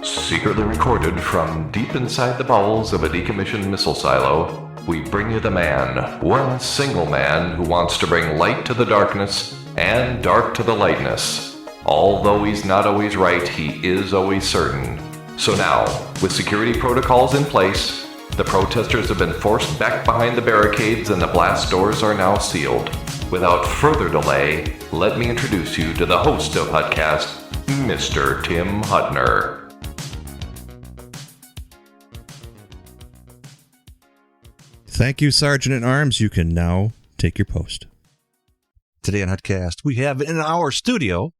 Secretly recorded from deep inside the bowels of a decommissioned missile silo, we bring you the man, one single man who wants to bring light to the darkness and dark to the lightness. Although he's not always right, he is always certain. So now, with security protocols in place, the protesters have been forced back behind the barricades and the blast doors are now sealed. Without further delay, let me introduce you to the host of HuttCast, Mr. Tim Huttner. Thank you, Sergeant-at-Arms. You can now take your post. Today on HuttCast, we have in our studio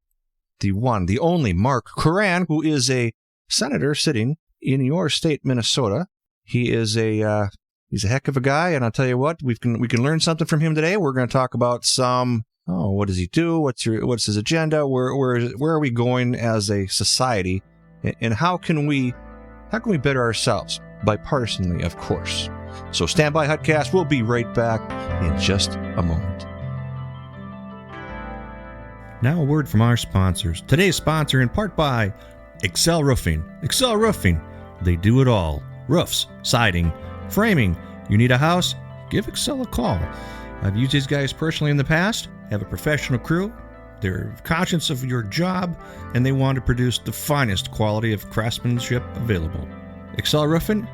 the one, the only Mark Koran, who is a senator sitting in your state, Minnesota. He is he's a heck of a guy, and I'll tell you what, we can learn something from him today. We're going to talk about what does he do? What's his agenda? Where are we going as a society, and how can we better ourselves? Bipartisanly, of course. So stand by, HuttCast. We'll be right back in just a moment. Now a word from our sponsors. Today's sponsor in part by Excel Roofing. Excel Roofing, they do it all. Roofs, siding, framing. You need a house? Give Excel a call. I've used these guys personally in the past. Have a professional crew. They're conscious of your job, and they want to produce the finest quality of craftsmanship available. Excel Roofing,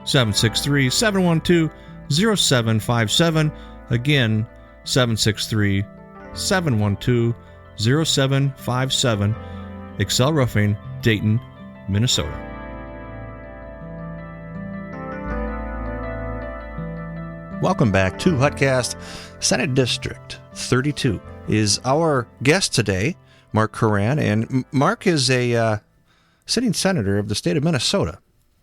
763-712-0757. Again, 763-712-0757. Excel Roofing, Dayton, Minnesota. Welcome back to HuttCast. Senate District 32 is our guest today, Mark Koran. And Mark is a sitting senator of the state of Minnesota.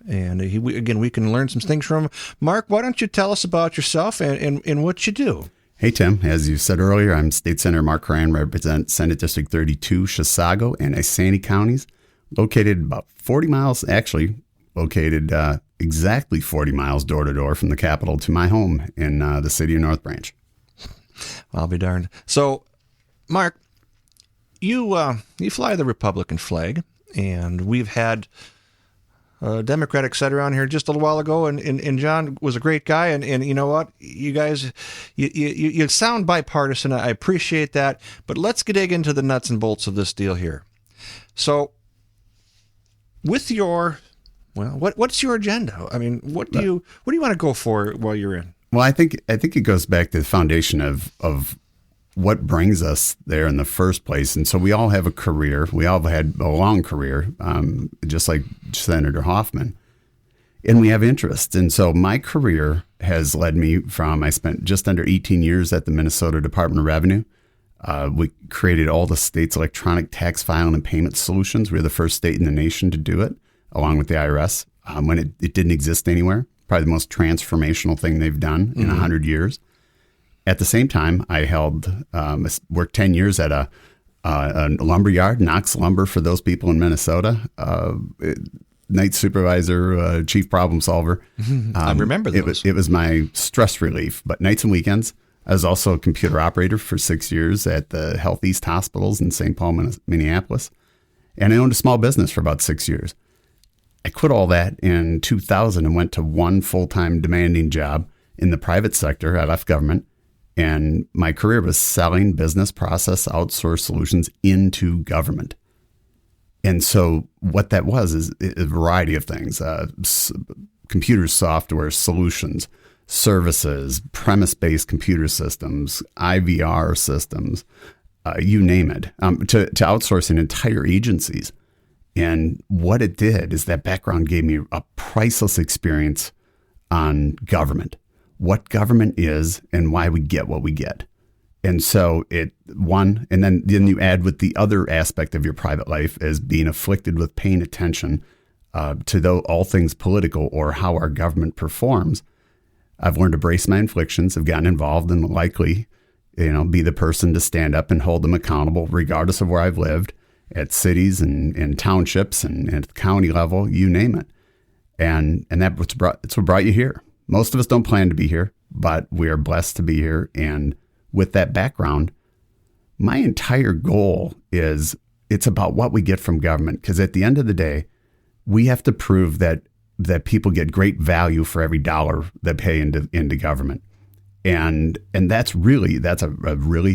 And we can learn some things from him. Mark, why don't you tell us about yourself and what you do? Hey, Tim. As you said earlier, I'm State Senator Mark Koran, represent Senate District 32, Chisago and Isanti counties, located about 40 miles, actually located exactly 40 miles door-to-door from the Capitol to my home in the city of North Branch. I'll be darned. So, Mark, you fly the Republican flag, and we've had Democratic senator on here just a little while ago, and John was a great guy, and you know what, you guys, you sound bipartisan. I appreciate that, but let's dig into the nuts and bolts of this deal here. So, with what's your agenda? I mean, what do you want to go for while you're in? Well, I think it goes back to the foundation of what brings us there in the first place. And so we all have a career. We all had a long career, just like Senator Hoffman. And we have interests. And so my career has led me I spent just under 18 years at the Minnesota Department of Revenue. We created all the state's electronic tax filing and payment solutions. We were the first state in the nation to do it, along with the IRS, when it didn't exist anywhere. Probably the most transformational thing they've done in 100 years. At the same time, I worked 10 years at a lumber yard, Knox Lumber for those people in Minnesota. Night supervisor, chief problem solver. I remember those. It was my stress relief. But nights and weekends, I was also a computer operator for 6 years at the Health East Hospitals in St. Paul, Minneapolis. And I owned a small business for about 6 years. I quit all that in 2000 and went to one full-time demanding job in the private sector. I left government. And my career was selling business process outsourced solutions into government. And so what that was is a variety of things, computer software solutions, services, premise-based computer systems, IVR systems, you name it, to outsourcing entire agencies. And what it did is that background gave me a priceless experience on government. What government is and why we get what we get. And so and then you add with the other aspect of your private life as being afflicted with paying attention to all things political or how our government performs. I've learned to brace my inflictions, have gotten involved and likely, be the person to stand up and hold them accountable regardless of where I've lived, at cities and townships and at the county level, you name it. And that's what brought you here. Most of us don't plan to be here. but we are blessed to be here. And with that background, my entire goal is it's about what we get from government. Because at the end of the day, we have to prove that people get great value for every dollar they pay into government. And that's a really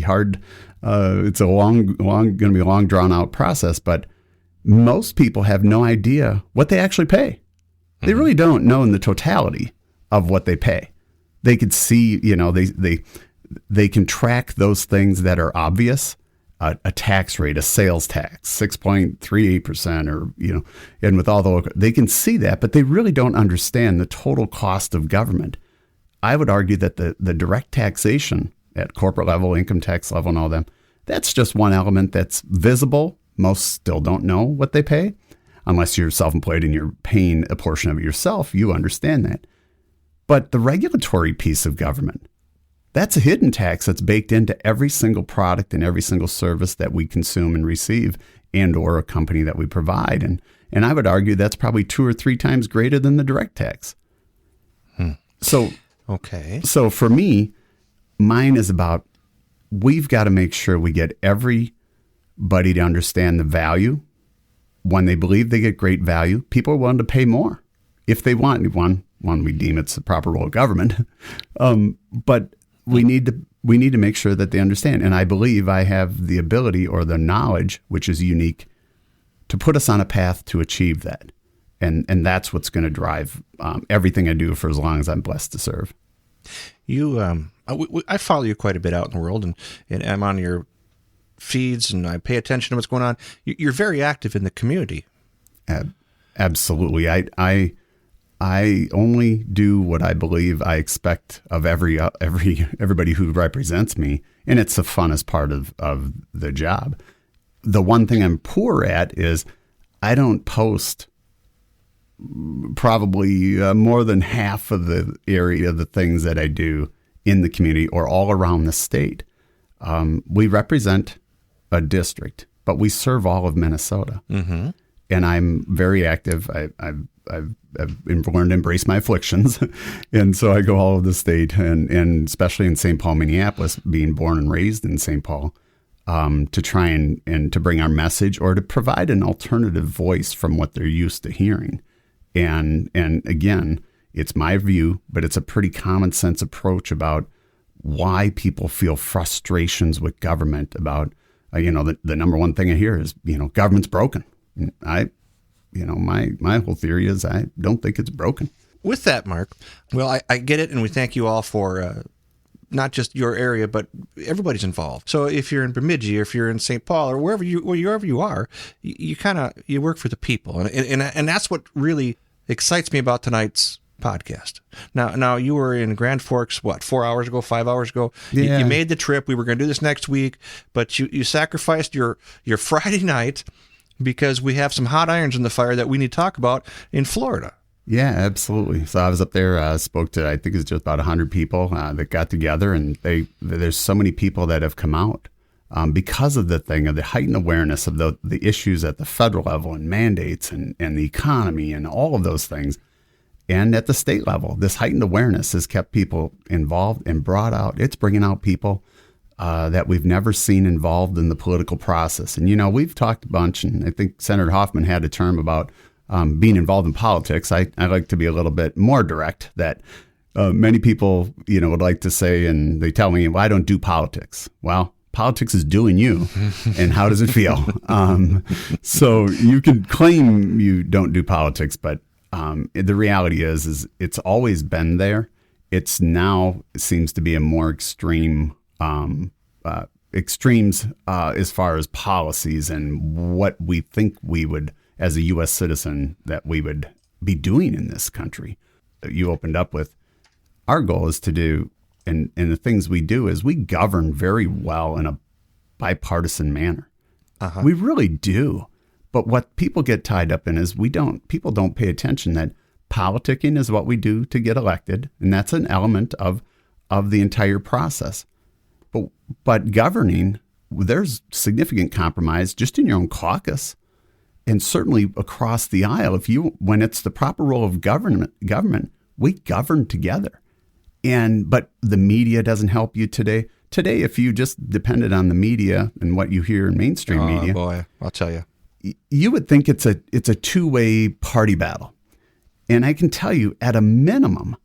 hard, it's going to be a long drawn out process, but most people have no idea what they actually pay. They really don't know in the totality of what they pay. They could see, they can track those things that are obvious, a tax rate, a sales tax, 6.38%, or, and with all they can see that, but they really don't understand the total cost of government. I would argue that the direct taxation at corporate level, income tax level, and all them, that's just one element that's visible. Most still don't know what they pay. Unless you're self-employed and you're paying a portion of it yourself, you understand that. But the regulatory piece of government, that's a hidden tax that's baked into every single product and every single service that we consume and receive, and or a company that we provide. And I would argue that's probably 2 or 3 times greater than the direct tax. So for me, mine is about, we've got to make sure we get everybody to understand the value. When they believe they get great value, people are willing to pay more if they want. One, we deem it's the proper role of government, but we need to make sure that they understand. And I believe I have the ability or the knowledge, which is unique, to put us on a path to achieve that. And that's what's going to drive everything I do for as long as I'm blessed to serve. I follow you quite a bit out in the world, and I'm on your feeds, and I pay attention to what's going on. You're very active in the community. Absolutely. I only do what I believe I expect of everybody who represents me, and it's the funnest part of the job. The one thing I'm poor at is I don't post probably more than half of the area of the things that I do in the community or all around the state. We represent a district, but we serve all of Minnesota. Mm-hmm. And I'm very active. I've learned to embrace my afflictions. And so I go all over the state, and especially in St. Paul, Minneapolis, being born and raised in St. Paul, to try and to bring our message or to provide an alternative voice from what they're used to hearing. And again, it's my view, but it's a pretty common sense approach about why people feel frustrations with government about, the number one thing I hear is, government's broken. My whole theory is I don't think it's broken. With that, Mark, well, I get it, and we thank you all for not just your area, but everybody's involved. So if you're in Bemidji, or if you're in St. Paul, or wherever you are, you work for the people, and that's what really excites me about tonight's podcast. Now you were in Grand Forks, 4 hours ago, 5 hours ago? Yeah. You made the trip. We were going to do this next week, but you sacrificed your Friday night because we have some hot irons in the fire that we need to talk about in Florida. Yeah, absolutely. So I was up there, spoke to, I think it's just about 100 people that got together, and there's so many people that have come out because of the heightened awareness of the issues at the federal level and mandates and the economy and all of those things. And at the state level, this heightened awareness has kept people involved and brought out. It's bringing out people that we've never seen involved in the political process. And, we've talked a bunch, and I think Senator Hoffman had a term about being involved in politics. I like to be a little bit more direct, that many people, would like to say, and they tell me, well, I don't do politics. Well, politics is doing you, and how does it feel? So you can claim you don't do politics, but the reality is it's always been there. It's now, it seems to be a more extremes as far as policies and what we think we would, as a U.S. citizen, that we would be doing in this country. You opened up with, our goal is to do, and the things we do is we govern very well in a bipartisan manner. Uh-huh. We really do. But what people get tied up in is people don't pay attention that politicking is what we do to get elected, and that's an element of the entire process. But governing, there's significant compromise just in your own caucus, and certainly across the aisle. When it's the proper role of government, we govern together. But the media doesn't help you today. Today, if you just depended on the media and what you hear in mainstream media, boy, I'll tell you, you would think it's a two-way party battle. And I can tell you, at a minimum,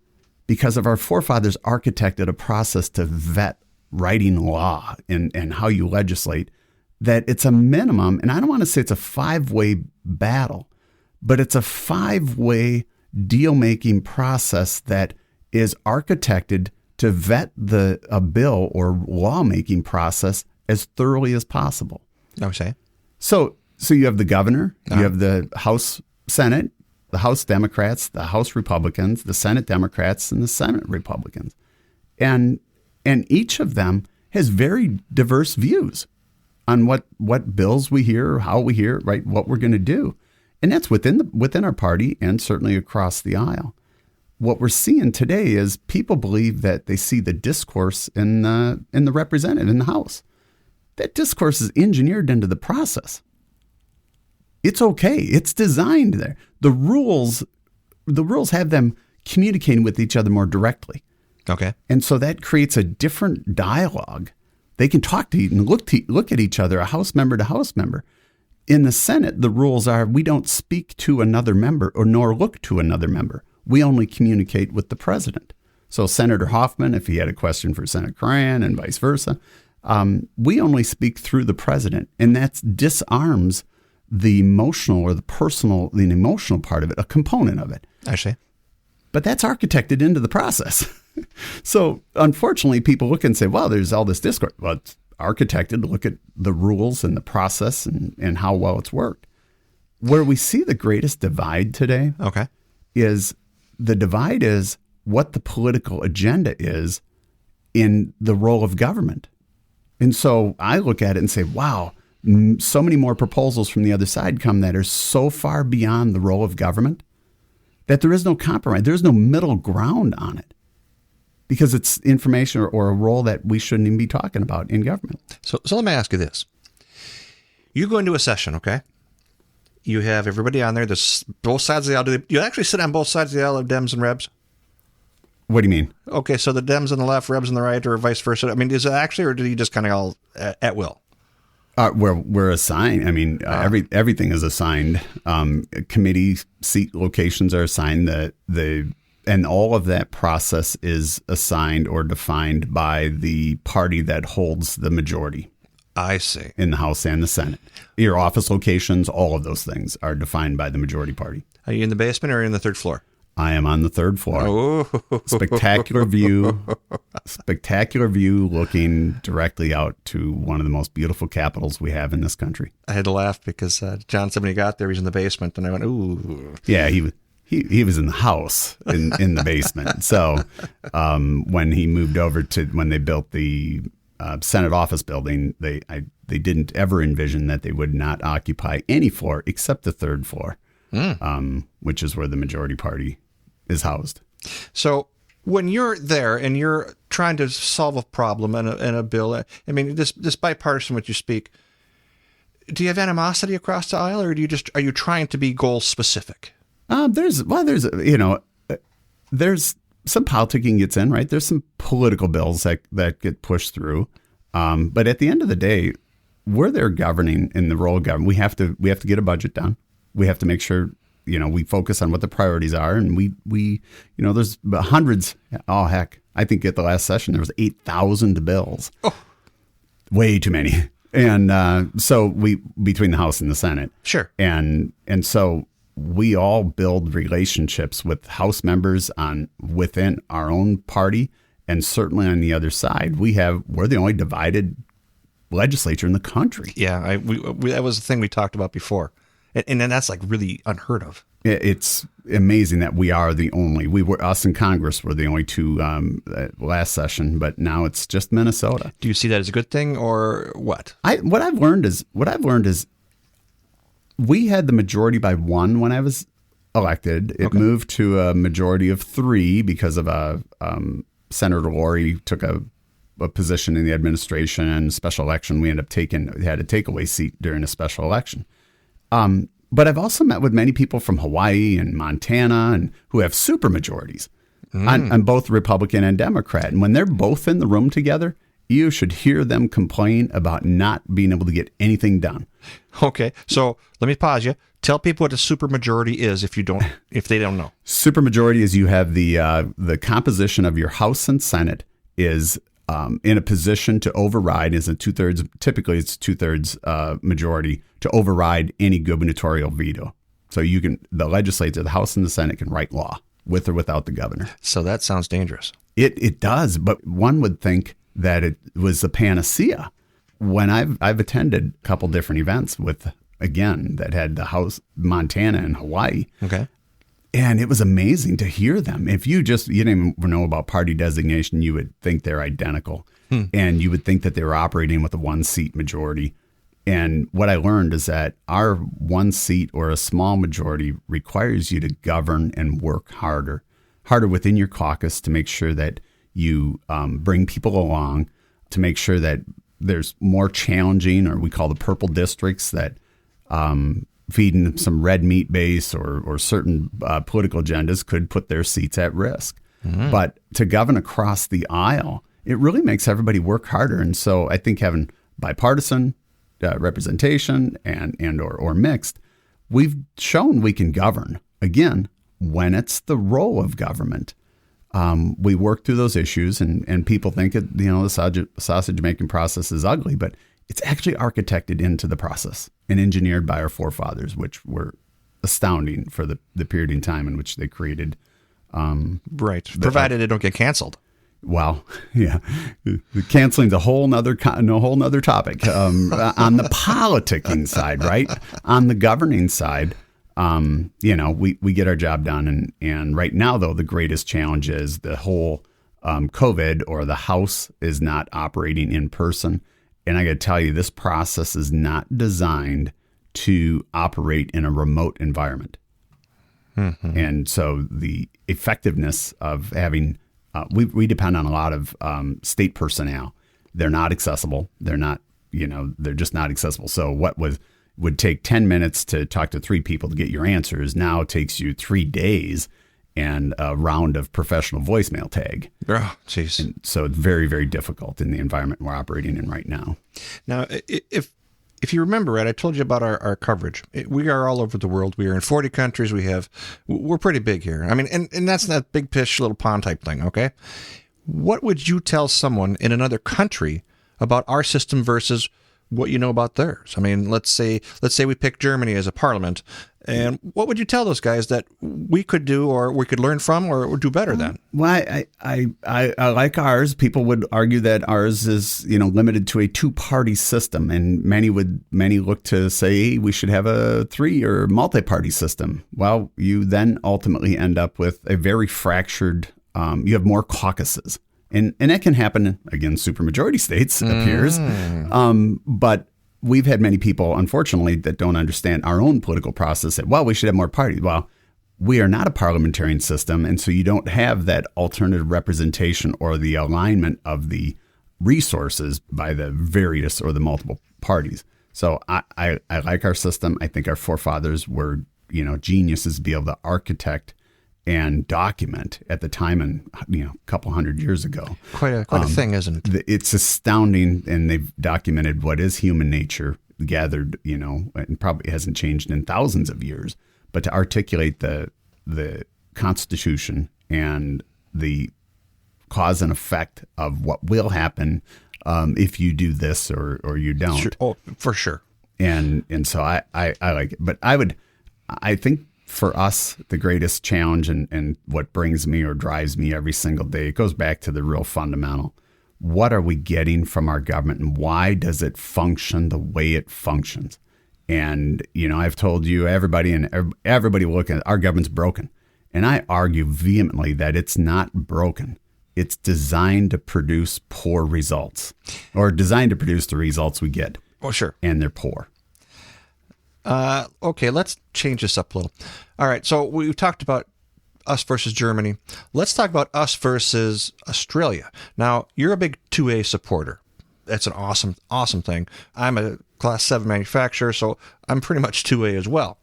because of our forefathers architected a process to vet writing law and how you legislate, that it's a minimum, and I don't want to say it's a 5-way battle, but it's a 5-way deal-making process that is architected to vet a bill or lawmaking process as thoroughly as possible. Okay. So you have the governor, you have the House Senate, the House Democrats, the House Republicans, the Senate Democrats, and the Senate Republicans. And each of them has very diverse views on what bills we hear, how we hear, right, what we're going to do. And that's within our party and certainly across the aisle. What we're seeing today is people believe that they see the discourse in the representative, in the House. That discourse is engineered into the process. It's okay. It's designed there. The rules have them communicating with each other more directly. Okay. And so that creates a different dialogue. They can talk to you and look at each other, a House member to House member. In the Senate, the rules are we don't speak to another member or nor look to another member. We only communicate with the president. So Senator Hoffman, if he had a question for Senator Koran and vice versa, we only speak through the president. And that disarms the emotional or the personal, the emotional part of it, a component of it. I see. But that's architected into the process. So unfortunately, people look and say, well, there's all this discourse. Well, it's architected to look at the rules and the process and how well it's worked. Where we see the greatest divide today is the divide is what the political agenda is in the role of government. And so I look at it and say, wow, so many more proposals from the other side come that are so far beyond the role of government that there is no compromise. There's no middle ground on it because it's information or a role that we shouldn't even be talking about in government. So let me ask you this. You go into a session, okay? You have everybody on there. There's both sides of the aisle. Do you actually sit on both sides of the aisle of Dems and Rebs? What do you mean? Okay, so the Dems on the left, Rebs on the right, or vice versa. I mean, is it actually, or do you just kind of all at will? We're assigned. I mean, everything is assigned. Committee seat locations are assigned. And all of that process is assigned or defined by the party that holds the majority. I see. In the House and the Senate. Your office locations, all of those things are defined by the majority party. Are you in the basement or in the third floor? I am on the third floor. Oh. Spectacular view looking directly out to one of the most beautiful capitals we have in this country. I had to laugh because John said when he got there, he's in the basement, and I went, ooh. Yeah, he was in the house in the basement. So when he moved over to when they built the Senate office building, they didn't ever envision that they would not occupy any floor except the third floor, which is where the majority party is housed. So when you're there and you're trying to solve a problem in a bill, I mean, this bipartisan what you speak, do you have animosity across the aisle, or are you trying to be goal specific? There's some politicking gets in, right? There's some political bills that get pushed through. But at the end of the day, we're there governing in the role of government. We have to get a budget done. We have to make sure, we focus on what the priorities are. And we there's hundreds. Oh, heck. I think at the last session, there was 8,000 bills. Oh. Way too many. And so between the House and the Senate. Sure. And so we all build relationships with House members within our own party, and certainly on the other side, we're the only divided legislature in the country. Yeah, that was the thing we talked about before, and then that's like really unheard of. It's amazing that we are the only. Us in Congress were the only two last session, but now it's just Minnesota. Do you see that as a good thing or what? What I've learned is. We had the majority by 1 when I was elected. It moved to a majority of 3 because of Senator Lori took a position in the administration and special election. We ended up had a takeaway seat during a special election. But I've also met with many people from Hawaii and Montana and who have super majorities. on both Republican and Democrat. And when they're both in the room together, you should hear them complain about not being able to get anything done. Okay, so let me pause you. Tell people what a supermajority is if they don't know. Supermajority is you have the composition of your House and Senate is in a position to override, is a two-thirds, typically it's two-thirds majority to override any gubernatorial veto. So the legislature, the House and the Senate can write law with or without the governor. So that sounds dangerous. It does, but one would think that it was the panacea. When I've attended a couple different events that had the House, Montana and Hawaii. Okay. And it was amazing to hear them. If you didn't even know about party designation, you would think they're identical. And you would think that they were operating with a 1-seat majority. And what I learned is that our 1 seat or a small majority requires you to govern and work harder within your caucus to make sure that you bring people along, to make sure that there's more challenging, or we call the purple districts, that feeding some red meat base or certain political agendas could put their seats at risk. But to govern across the aisle, it really makes everybody work harder. And so I think having bipartisan representation and or mixed, we've shown we can govern. Again, when it's the role of government, we work through those issues, and people think the sausage making process is ugly, but it's actually architected into the process and engineered by our forefathers, which were astounding for the period in time in which they created. Right. Provided it don't get canceled. Well, yeah, canceling's a whole nother topic. On the politicking side, right? On the governing side, we get our job done. And right now, though, the greatest challenge is the whole COVID, or the House is not operating in person. And I got to tell you, this process is not designed to operate in a remote environment. And so the effectiveness of having, we depend on a lot of state personnel. They're not accessible. They're not, they're just not accessible. So what would take 10 minutes to talk to 3 people to get your answers now takes you 3 days and a round of professional voicemail tag. Oh, jeez. And so it's very, very difficult in the environment we're operating in right now. Now, if you remember, right, I told you about our coverage. We are all over the world. We are in 40 countries. We're pretty big here. I mean, and that's not big fish, little pond type thing, okay? What would you tell someone in another country about our system versus what you know about theirs? I mean, let's say we pick Germany as a parliament, and what would you tell those guys that we could do, or we could learn from, or do better than? Well, I like ours. People would argue that ours is limited to a 2-party system, and many look to say we should have a 3 or multi-party system. Well, you then ultimately end up with a very fractured. You have more caucuses. And that can happen, again, supermajority states, appears. But we've had many people, unfortunately, that don't understand our own political process that, we should have more parties. Well, we are not a parliamentarian system, and so you don't have that alternative representation or the alignment of the resources by the various or the multiple parties. So I like our system. I think our forefathers were, geniuses to be able to architect and document at the time, and a couple hundred years ago. Quite a thing, isn't it? It's astounding, and they've documented what is human nature, gathered, and probably hasn't changed in thousands of years. But to articulate the Constitution and the cause and effect of what will happen if you do this or you don't. Sure. Oh, for sure. And so I like it, but I think. For us, the greatest challenge and what brings me or drives me every single day, it goes back to the real fundamental. What are we getting from our government, and why does it function the way it functions? And, I've told you, everybody will look at our government's broken. And I argue vehemently that it's not broken. It's designed to produce poor results, or designed to produce the results we get. Oh, sure. And they're poor. Okay, let's change this up a little. All right, so we've talked about us versus Germany. Let's talk about us versus Australia. Now, you're a big 2A supporter. That's an awesome, awesome thing. I'm a Class 7 manufacturer, so I'm pretty much 2A as well.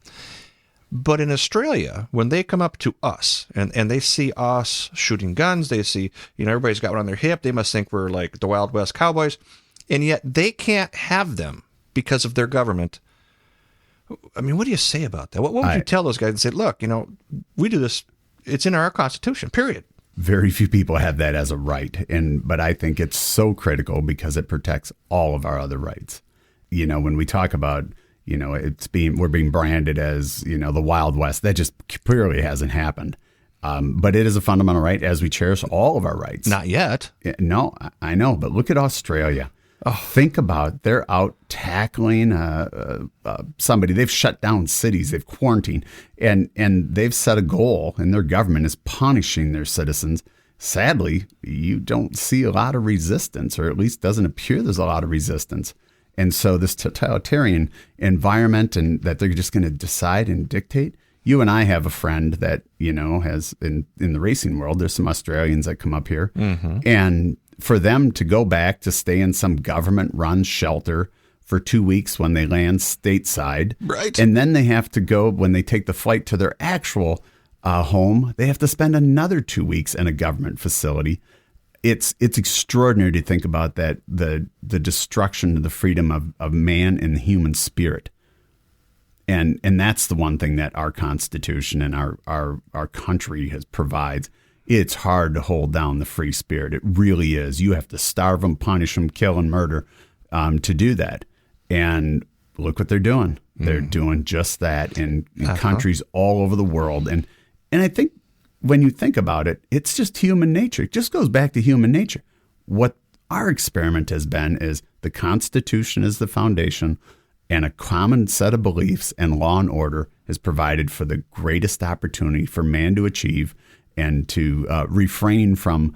But in Australia, when they come up to us and they see us shooting guns, they see, everybody's got one on their hip. They must think we're like the Wild West cowboys. And yet they can't have them because of their government. I mean, what do you say about that? What would you tell those guys and say, look, we do this. It's in our Constitution, period. Very few people have that as a right. But I think it's so critical because it protects all of our other rights. When we talk about, we're being branded as, the Wild West, that just purely hasn't happened. But it is a fundamental right as we cherish all of our rights. Not yet. No, I know. But look at Australia. Think about, they're out tackling somebody. They've shut down cities. They've quarantined. And they've set a goal, and their government is punishing their citizens. Sadly, you don't see a lot of resistance, or at least doesn't appear there's a lot of resistance. And so this totalitarian environment, and that they're just going to decide and dictate. You and I have a friend that, has in the racing world, there's some Australians that come up here. Mm-hmm. And for them to go back to stay in some government-run shelter for 2 weeks when they land stateside. Right. And then they have to go, when they take the flight to their actual home, they have to spend another 2 weeks in a government facility. It's extraordinary to think about that, the destruction of the freedom of man and the human spirit. And that's the one thing that our Constitution and our country provides. It's hard to hold down the free spirit. It really is. You have to starve them, punish them, kill, and murder to do that. And look what they're doing. They're doing just that in countries all over the world. And I think when you think about it, it's just human nature. It just goes back to human nature. What our experiment has been is the Constitution is the foundation, and a common set of beliefs and law and order has provided for the greatest opportunity for man to achieve and to refrain from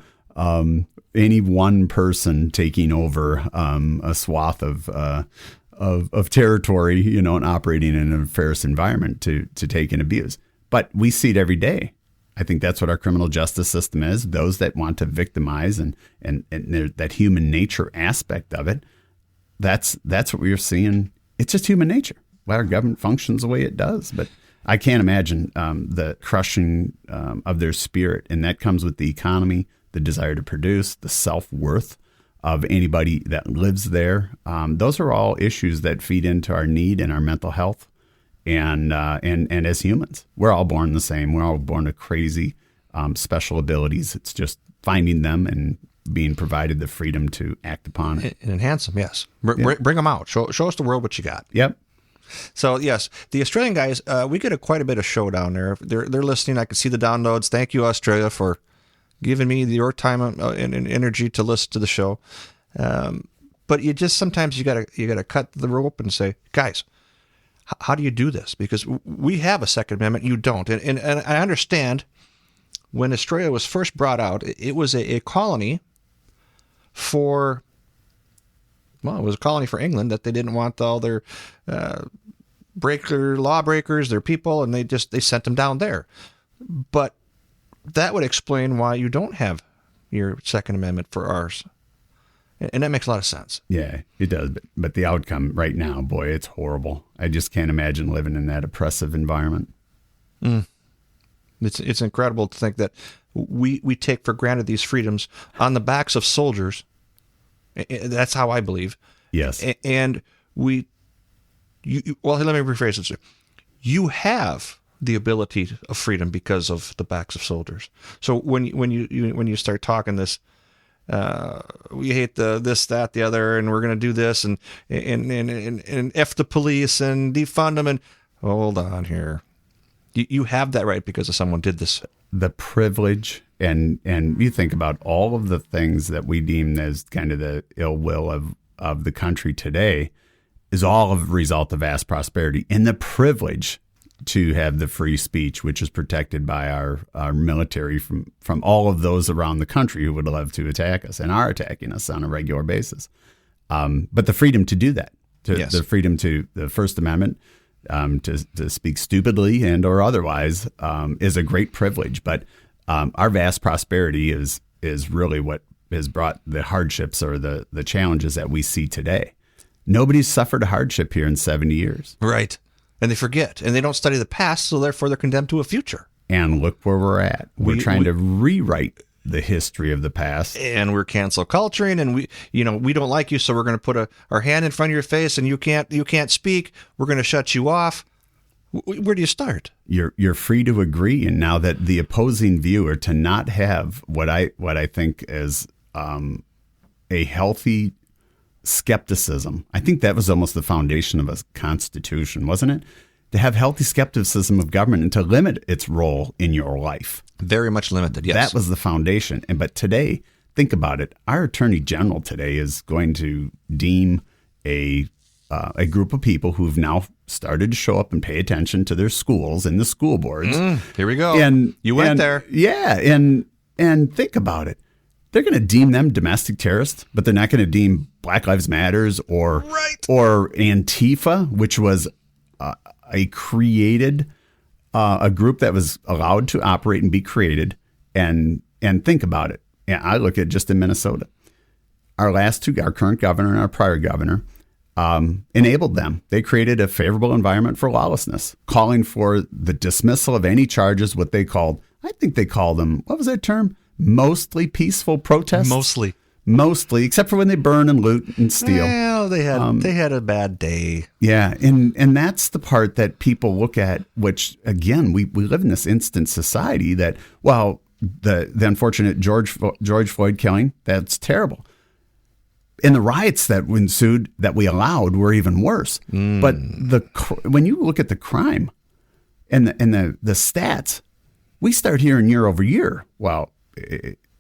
any one person taking over a swath of territory, and operating in a nefarious environment to take and abuse. But we see it every day. I think that's what our criminal justice system is. Those that want to victimize and that human nature aspect of it, that's what we are seeing. It's just human nature. Why our government functions the way it does. But I can't imagine the crushing of their spirit. And that comes with the economy, the desire to produce, the self-worth of anybody that lives there. Those are all issues that feed into our need and our mental health. And as humans, we're all born the same. We're all born with crazy special abilities. It's just finding them and being provided the freedom to act upon it. And enhance them, yes. Bring them out. Show us the world what you got. Yep. So, yes, the Australian guys, we get quite a bit of show down there. They're listening. I can see the downloads. Thank you, Australia, for giving me your time and energy to listen to the show. But you just sometimes you gotta cut the rope and say, guys, how do you do this? Because we have a Second Amendment, you don't. And I understand when Australia was first brought out, it was a colony for, well, it was a colony for England that they didn't want all their lawbreakers, their people, and they sent them down there. But that would explain why you don't have your Second Amendment for ours. And that makes a lot of sense. Yeah, it does. But the outcome right now, boy, it's horrible. I just can't imagine living in that oppressive environment. It's incredible to think that we take for granted these freedoms on the backs of soldiers. That's how I believe. Yes. And well, let me rephrase this. You have the ability of freedom because of the backs of soldiers. So when you start talking this, we hate this, that, the other, and we're going to do this and F the police and defund them. And hold on here. You have that right because of someone did this. The privilege and you think about all of the things that we deem as kind of the ill will of the country today is all a result of vast prosperity and the privilege to have the free speech, which is protected by our military from all of those around the country who would love to attack us and are attacking us on a regular basis. But the freedom to do that, yes. The freedom to the First Amendment, to speak stupidly and or otherwise, is a great privilege. But our vast prosperity is really what has brought the hardships or the challenges that we see today. Nobody's suffered a hardship here in 70 years. Right. And they forget, and they don't study the past, so therefore they're condemned to a future. And look where we're at. We're trying to rewrite the history of the past. And we're cancel culturing, and we don't like you, so we're going to put our hand in front of your face, and you can't speak. We're going to shut you off. Where do you start? You're free to agree, and now that the opposing view are to not have what I think is a healthy skepticism. I think that was almost the foundation of a constitution, wasn't it? To have healthy skepticism of government and to limit its role in your life. Very much limited, yes. That was the foundation. But today, think about it. Our attorney general today is going to deem a group of people who've now started to show up and pay attention to their schools and the school boards. Here we go. And you went there. Yeah. And think about it. They're going to deem them domestic terrorists, but they're not going to deem Black Lives Matters or Antifa, which was a group that was allowed to operate and be created. And think about it. And I look at just in Minnesota, our current governor and our prior governor, enabled them. They created a favorable environment for lawlessness, calling for the dismissal of any charges, what they called them, what was that term? Mostly peaceful protests? Mostly, except for when they burn and loot and steal. Well, they had a bad day. Yeah, and that's the part that people look at, which, again, we live in this instant society that, well, the unfortunate George Floyd killing, that's terrible. And the riots that ensued that we allowed were even worse. But when you look at the crime and the stats, we start hearing year over year. Well,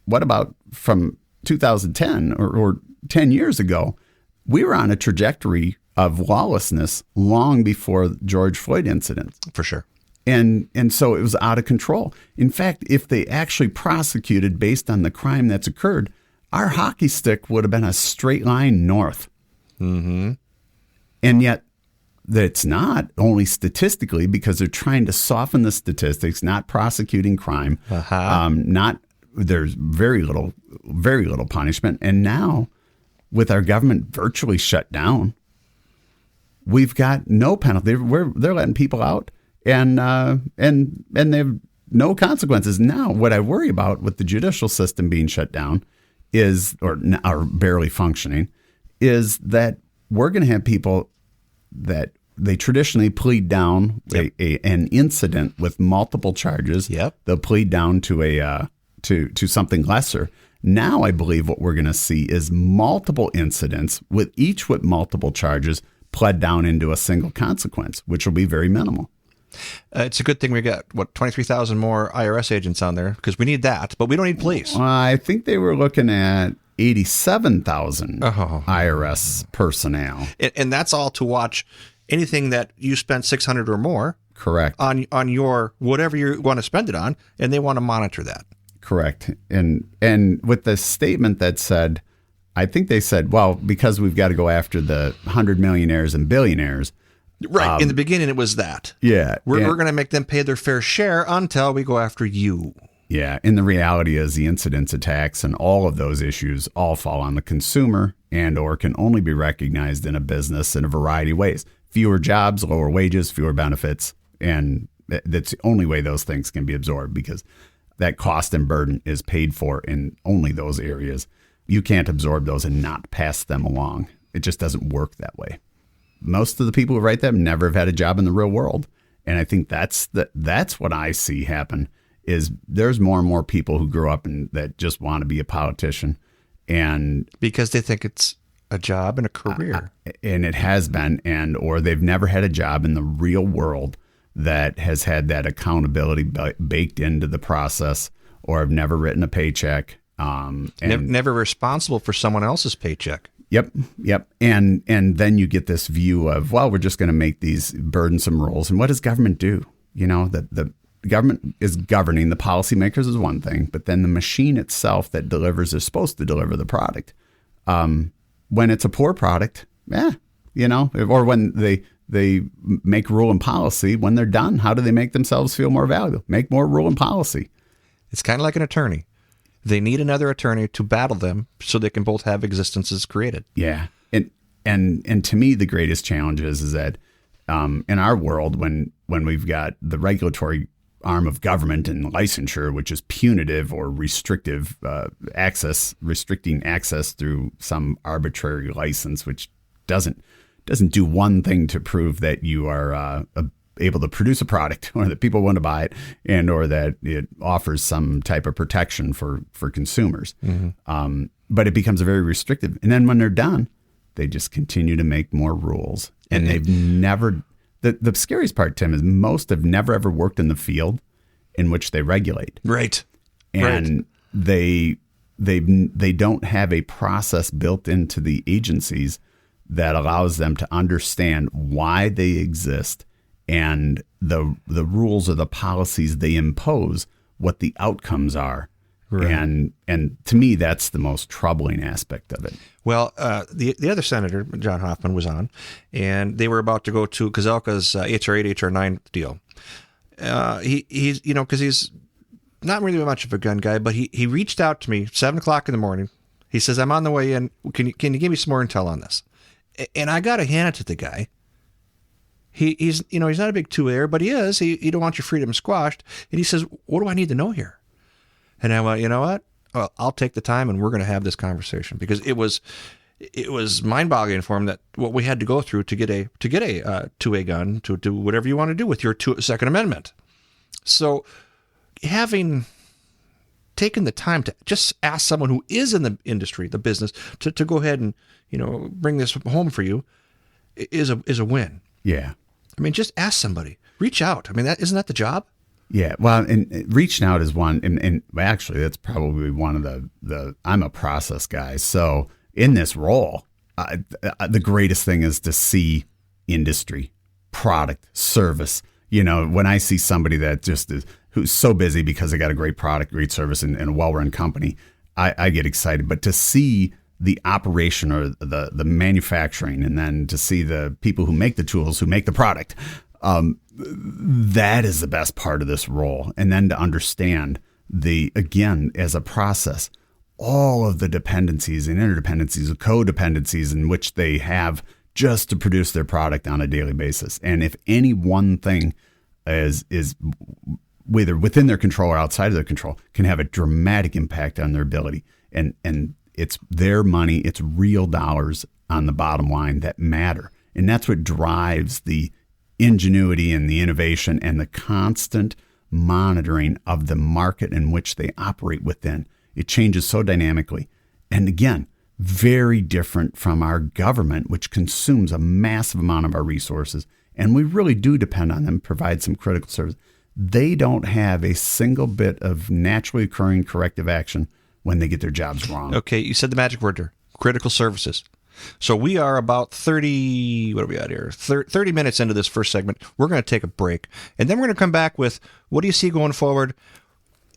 what about from 2010 or 10 years ago? We were on a trajectory of lawlessness long before the George Floyd incident. For sure. And so it was out of control. In fact, if they actually prosecuted based on the crime that's occurred, our hockey stick would have been a straight line north. Mm-hmm. And yet it's not, only statistically, because they're trying to soften the statistics, not prosecuting crime. There's very little punishment. And now, with our government virtually shut down, we've got no penalty. They're letting people out, and they have no consequences. Now, what I worry about with the judicial system being shut down or barely functioning, is that we're going to have people that they traditionally plead down an incident with multiple charges. Yep. They'll plead down to to something lesser. Now I believe what we're going to see is multiple incidents with multiple charges pled down into a single consequence, which will be very minimal. It's a good thing we got, 23,000 more IRS agents on there, because we need that, but we don't need police. I think they were looking at 87,000 IRS personnel. And that's all to watch anything that you spent $600 or more. Correct. On your whatever you want to spend it on, and they want to monitor that. Correct. And with the statement that said, I think they said, well, because we've got to go after the 100 millionaires and billionaires. Right. In the beginning, it was that. Yeah. We're going to make them pay their fair share until we go after you. Yeah. And the reality is the incidence attacks and all of those issues all fall on the consumer and or can only be recognized in a business in a variety of ways. Fewer jobs, lower wages, fewer benefits. And that's the only way those things can be absorbed, because that cost and burden is paid for in only those areas. You can't absorb those and not pass them along. It just doesn't work that way. Most of the people who write them never have had a job in the real world. And I think that's what I see happen is there's more and more people who grow up and that just want to be a politician. And because they think it's a job and a career. And it has been, or they've never had a job in the real world that has had that accountability baked into the process, or have never written a paycheck. Never responsible for someone else's paycheck. Yep. And then you get this view of, well, we're just going to make these burdensome rules. And what does government do? You know, the government is governing. The policymakers is one thing, but then the machine itself that delivers is supposed to deliver the product. When it's a poor product, or when they make rule and policy, when they're done, how do they make themselves feel more valuable? Make more rule and policy. It's kind of like an attorney. They need another attorney to battle them so they can both have existences created. Yeah. And to me, the greatest challenge is that in our world, when we've got the regulatory arm of government and licensure, which is punitive or restrictive restricting access through some arbitrary license, which doesn't do one thing to prove that you are able to produce a product or that people want to buy it, and or that it offers some type of protection for consumers. Mm-hmm. But it becomes very restrictive. And then when they're done, they just continue to make more rules. And they've never, the scariest part, Tim, is most have never ever worked in the field in which they regulate. Right. And they don't have a process built into the agencies that allows them to understand why they exist and the rules or the policies they impose, what the outcomes are. Right. And to me, that's the most troubling aspect of it. Well, the other senator, John Hoffman, was on, and they were about to go to Kozelka's HR 8, HR 9 deal. He's, because he's not really much of a gun guy, but he reached out to me 7:00 in the morning. He says, "I'm on the way in. Can you give me some more intel on this?" And I got to hand it to the guy. He's not a big two-air, but he is. He don't want your freedom squashed. And he says, "What do I need to know here?" And I went, "You know what? Well, I'll take the time, and we're going to have this conversation," because it was mind-boggling for him that what we had to go through to get a 2A gun to do whatever you want to do with your Second Amendment. So, having taken the time to just ask someone who is in the industry, the business, to go ahead and bring this home for you is a win. Yeah. I mean, just ask somebody. Reach out. I mean, isn't that the job? Yeah, well, and reaching out is one, and actually that's probably one of the I'm a process guy. So in this role, the greatest thing is to see industry, product, service. When I see somebody that just who's so busy because they got a great product, great service, and a well-run company, I get excited. But to see the operation or the manufacturing, and then to see the people who make the tools, who make the product, that is the best part of this role. And then to understand again, as a process, all of the dependencies and interdependencies, codependencies in which they have just to produce their product on a daily basis. And if any one thing is whether within their control or outside of their control, can have a dramatic impact on their ability. And it's their money, it's real dollars on the bottom line that matter. And that's what drives the ingenuity and the innovation and the constant monitoring of the market in which they operate within. It changes so dynamically. And again, very different from our government, which consumes a massive amount of our resources. And we really do depend on them to provide some critical service. They don't have a single bit of naturally occurring corrective action when they get their jobs wrong. Okay, you said the magic word there, critical services. So we are about 30 minutes into this first segment. We're going to take a break, and then we're going to come back with what do you see going forward,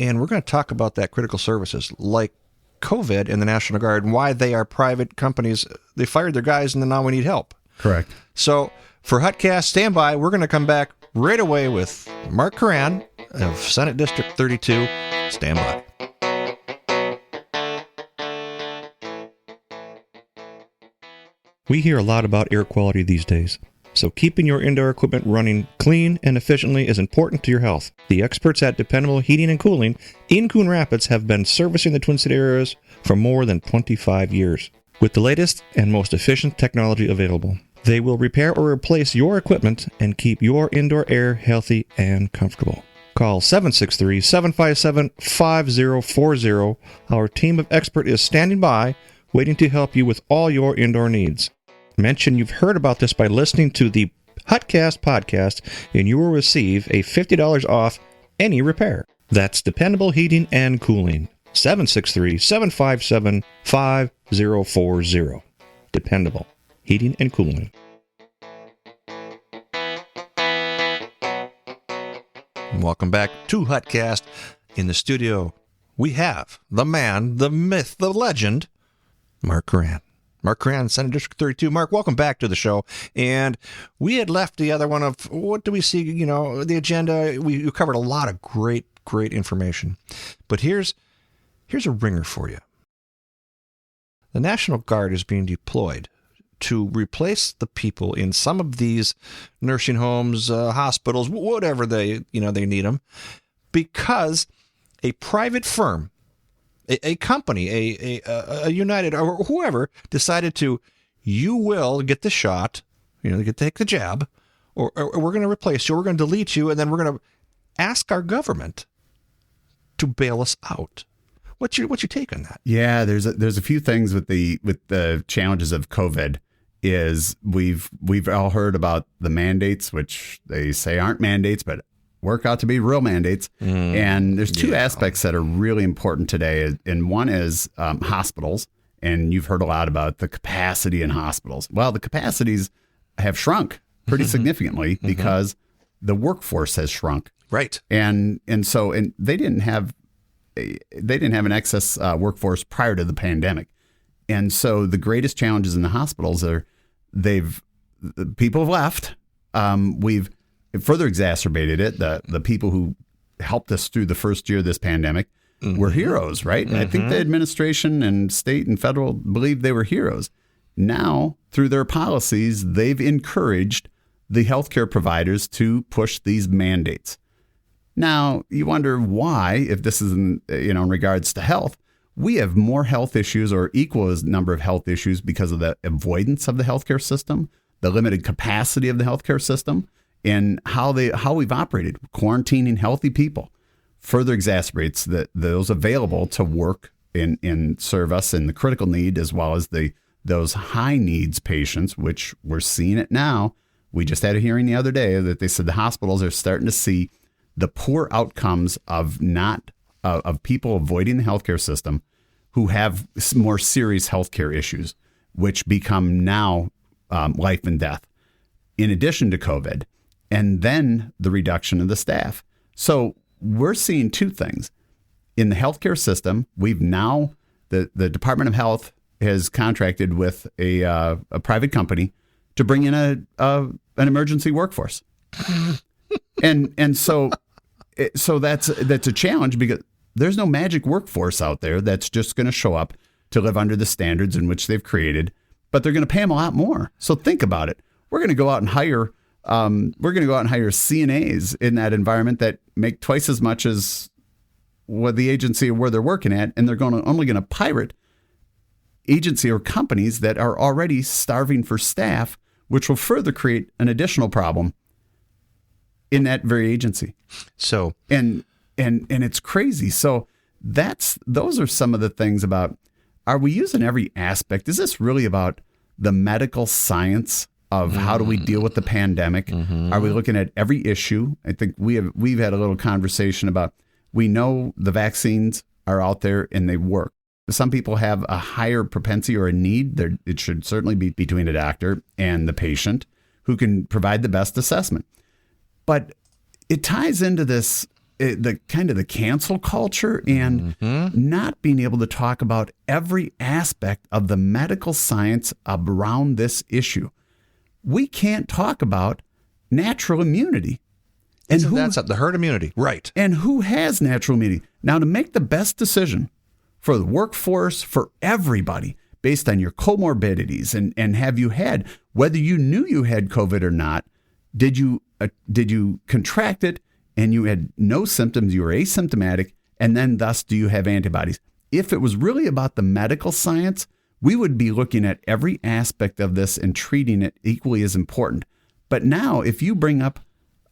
and we're going to talk about that critical services like COVID and the National Guard and why they are private companies. They fired their guys, and then now we need help. Correct. So for HuttCast, stand by. We're going to come back right away with Mark Koran of Senate District 32. Stand by. We hear a lot about air quality these days, so keeping your indoor equipment running clean and efficiently is important to your health. The experts at Dependable Heating and Cooling in Coon Rapids have been servicing the Twin City areas for more than 25 years. With the latest and most efficient technology available, they will repair or replace your equipment and keep your indoor air healthy and comfortable. Call 763-757-5040. Our team of experts is standing by, waiting to help you with all your indoor needs. Mention you've heard about this by listening to the HuttCast podcast, and you will receive a $50 off any repair. That's Dependable Heating and Cooling. 763-757-5040. Dependable Heating and Cooling. Welcome back to HuttCast. In the studio, we have the man, the myth, the legend, Mark Koran. Mark Koran, Senate District 32. Mark, welcome back to the show. And we had left the other one of what do we see, the agenda. We covered a lot of great information. But here's a ringer for you. The National Guard is being deployed to replace the people in some of these nursing homes, hospitals, whatever they need them, because a private firm, a company, a United or whoever decided to, you will get the shot, take the jab, or we're going to replace you, we're going to delete you, and then we're going to ask our government to bail us out. What's your take on that? Yeah, there's a few things with the challenges of COVID. Is we've all heard about the mandates, which they say aren't mandates, but work out to be real mandates. And there's two aspects that are really important today. And one is hospitals. And you've heard a lot about the capacity in hospitals. Well, the capacities have shrunk pretty significantly because the workforce has shrunk. Right. And so they didn't have an excess workforce prior to the pandemic. And so the greatest challenges in the hospitals are people have left. We've further exacerbated it. The people who helped us through the first year of this pandemic were heroes, right? I think the administration and state and federal believed they were heroes. Now, through their policies, they've encouraged the healthcare providers to push these mandates. Now, you wonder why, if this is in regards to health. We have more health issues, or equal as number of health issues, because of the avoidance of the healthcare system, the limited capacity of the healthcare system, and how we've operated. Quarantining healthy people further exacerbates those available to work and serve us in the critical need, as well as those high needs patients, which we're seeing it now. We just had a hearing the other day that they said the hospitals are starting to see the poor outcomes of people avoiding the healthcare system who have more serious healthcare issues, which become now life and death, in addition to COVID, and then the reduction of the staff. So we're seeing two things. In the healthcare system, we've now, the Department of Health has contracted with a private company to bring in an emergency workforce. and so that's a challenge, because there's no magic workforce out there that's just going to show up to live under the standards in which they've created, but they're going to pay them a lot more. So think about it. We're going to go out and hire CNAs in that environment that make twice as much as what the agency or where they're working at, and they're only going to pirate agency or companies that are already starving for staff, which will further create an additional problem in that very agency. So and it's crazy. So those are some of the things about, are we using every aspect? Is this really about the medical science of how do we deal with the pandemic? Are we looking at every issue? I think we've had a little conversation about, we know the vaccines are out there and they work. Some people have a higher propensity or a need. It should certainly be between a doctor and the patient who can provide the best assessment. But it ties into this, the kind of the cancel culture and not being able to talk about every aspect of the medical science around this issue. We can't talk about natural immunity. And that's the herd immunity, right? And who has natural immunity? Now, to make the best decision for the workforce, for everybody, based on your comorbidities, and have you had, whether you knew you had COVID or not, did you contract it and you had no symptoms, you were asymptomatic, and then thus do you have antibodies? If it was really about the medical science, we would be looking at every aspect of this and treating it equally as important. But now, if you bring up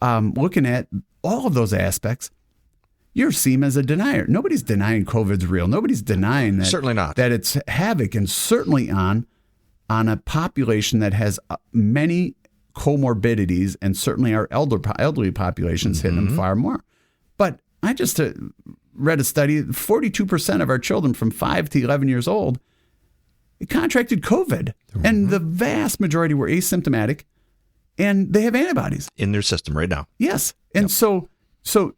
looking at all of those aspects, you're seen as a denier. Nobody's denying COVID's real. Nobody's denying that. Certainly not. That it's havoc, and certainly on a population that has many comorbidities, and certainly our elderly populations hitting them far more. But I just read a study, 42% of our children from 5 to 11 years old contracted COVID, and the vast majority were asymptomatic, and they have antibodies in their system right now. Yes. And so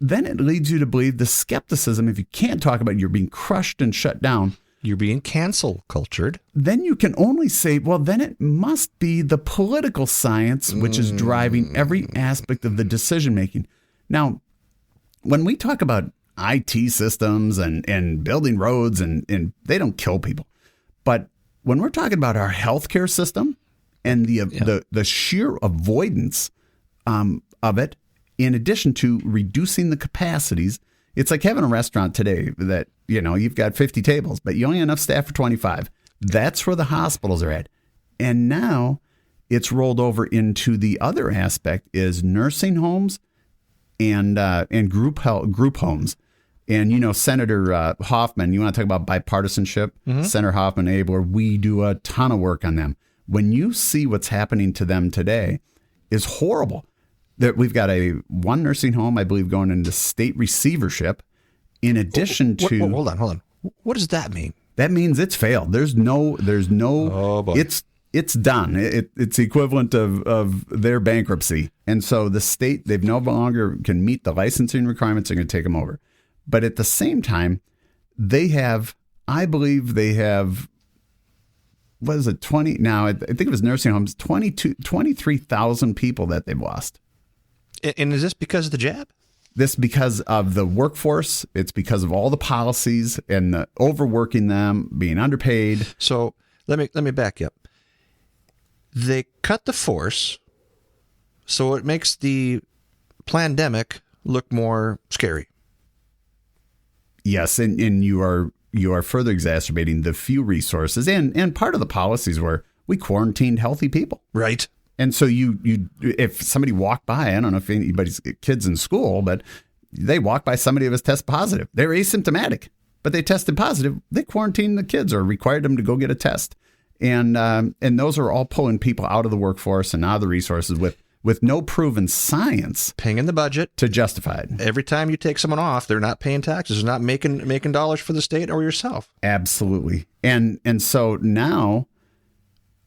then it leads you to believe the skepticism. If you can't talk about it, you're being crushed and shut down. You're being cancel cultured. Then you can only say, well, then it must be the political science which is driving every aspect of the decision making. Now, when we talk about IT systems and building roads, and they don't kill people, but when we're talking about our healthcare system, And the sheer avoidance of it, in addition to reducing the capacities, it's like having a restaurant today that, you've got 50 tables, but you only have enough staff for 25. That's where the hospitals are at. And now it's rolled over into the other aspect is nursing homes and group homes. And, Senator Hoffman, you want to talk about bipartisanship? Mm-hmm. Senator Hoffman, Abler, we do a ton of work on them. When you see what's happening to them today is horrible. That we've got one nursing home, I believe, going into state receivership. In addition to, hold on. What does that mean? That means it's failed. There's no. Oh, boy. It's done. It's equivalent of their bankruptcy, and so the state they've no longer can meet the licensing requirements. They're going to take them over, but at the same time, I believe they have. What is it? 20 now? I think it was nursing homes. 23,000 people that they've lost. And is this because of the jab? This because of the workforce. It's because of all the policies and the overworking them, being underpaid. So let me back you up. They cut the force, so it makes the pandemic look more scary. Yes, and you are further exacerbating the few resources, and part of the policies were we quarantined healthy people. Right. And so you if somebody walked by, I don't know if anybody's kids in school, but they walked by somebody who was test positive. They're asymptomatic, but they tested positive. They quarantined the kids or required them to go get a test. And those are all pulling people out of the workforce and out of the resources with no proven science. Paying in the budget to justify it. Every time you take someone off, they're not paying taxes. They're not making dollars for the state or yourself. Absolutely. And so now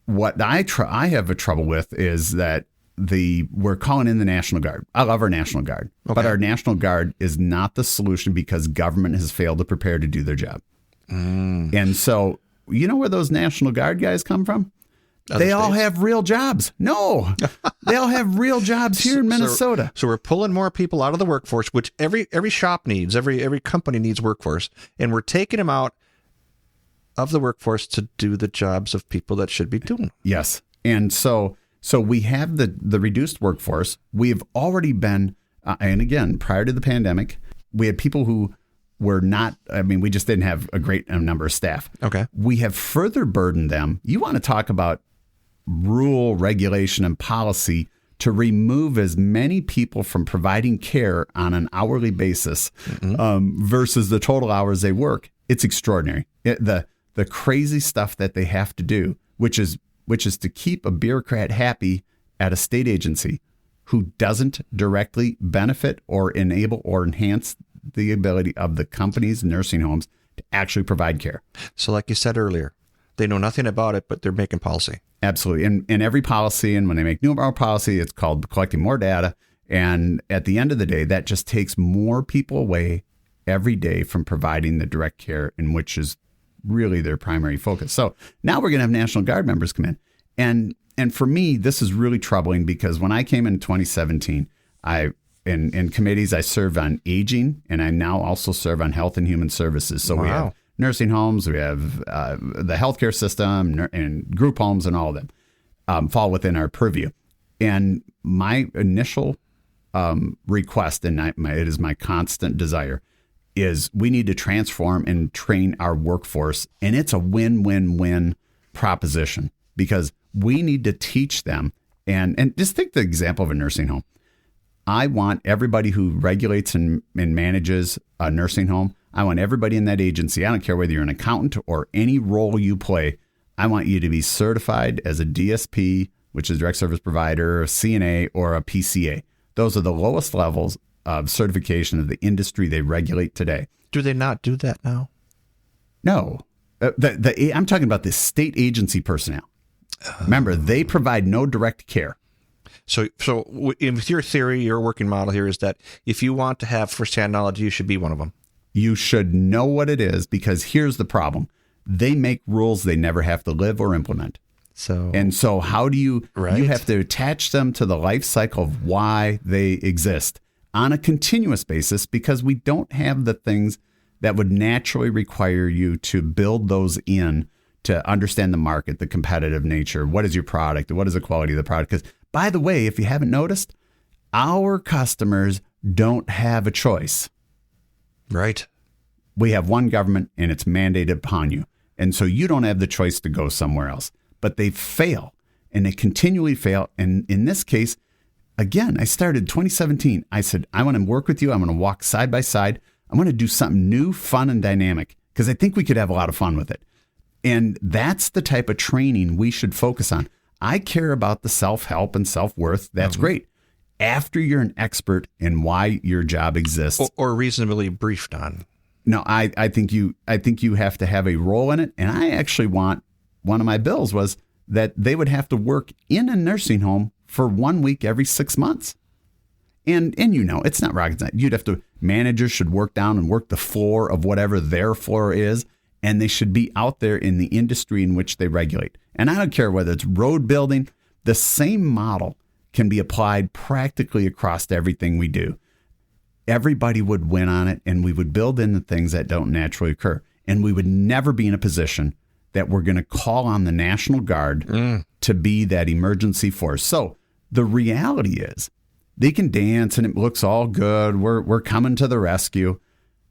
what I have a trouble with is that we're calling in the National Guard. I love our National Guard, okay. But our National Guard is not the solution because government has failed to prepare to do their job. And so, you know where those National Guard guys come from? They all have real jobs. No, they all have real jobs here in Minnesota. So we're pulling more people out of the workforce, which every shop needs, every company needs workforce, and we're taking them out of the workforce to do the jobs of people that should be doing. Yes, and so we have the reduced workforce. We have already been, and again, prior to the pandemic, we had people who were not, we just didn't have a great number of staff. Okay. We have further burdened them. You want to talk about rule, regulation, and policy to remove as many people from providing care on an hourly basis versus the total hours they work. It's extraordinary. The crazy stuff that they have to do, which is to keep a bureaucrat happy at a state agency who doesn't directly benefit or enable or enhance the ability of the companies, nursing homes to actually provide care. So like you said earlier, they know nothing about it, but they're making policy. Absolutely. And every policy, and when they make new policy, it's called collecting more data. And at the end of the day, that just takes more people away every day from providing the direct care, in which is really their primary focus. So now we're going to have National Guard members come in. And for me, this is really troubling because when I came in 2017, in committees, I served on aging, and I now also serve on health and human services. So we have nursing homes, we have the healthcare system, and group homes, and all of them fall within our purview. And my initial request, and it is my constant desire, is we need to transform and train our workforce. And it's a win-win-win proposition because we need to teach them. And just take the example of a nursing home. I want everybody who regulates and manages a nursing home, I want everybody in that agency, I don't care whether you're an accountant or any role you play, I want you to be certified as a DSP, which is direct service provider, a CNA, or a PCA. Those are the lowest levels of certification of the industry they regulate today. Do they not do that now? No. I'm talking about the state agency personnel. Remember, they provide no direct care. So with your theory, your working model here is that if you want to have firsthand knowledge, you should be one of them. You should know what it is, because here's the problem. They make rules they never have to live or implement. So how do you have to attach them to the life cycle of why they exist on a continuous basis, because we don't have the things that would naturally require you to build those in to understand the market, the competitive nature. What is your product? What is the quality of the product? Because, by the way, if you haven't noticed, our customers don't have a choice. Right. We have one government and it's mandated upon you. And so you don't have the choice to go somewhere else. But they fail and they continually fail. And in this case, again, I started 2017. I said, I want to work with you. I'm going to walk side by side. I'm going to do something new, fun, and dynamic because I think we could have a lot of fun with it. And that's the type of training we should focus on. I care about the self-help and self-worth. That's great. After you're an expert in why your job exists. Or reasonably briefed on. No, I think you have to have a role in it. And I actually want, one of my bills was that they would have to work in a nursing home for 1 week every 6 months. And it's not rocket science. You'd have to, managers should work down and work the floor of whatever their floor is. And they should be out there in the industry in which they regulate. And I don't care whether it's road building, the same model can be applied practically across everything we do. Everybody would win on it, and we would build in the things that don't naturally occur. And we would never be in a position that we're going to call on the National Guard to be that emergency force. So the reality is they can dance and it looks all good. We're coming to the rescue.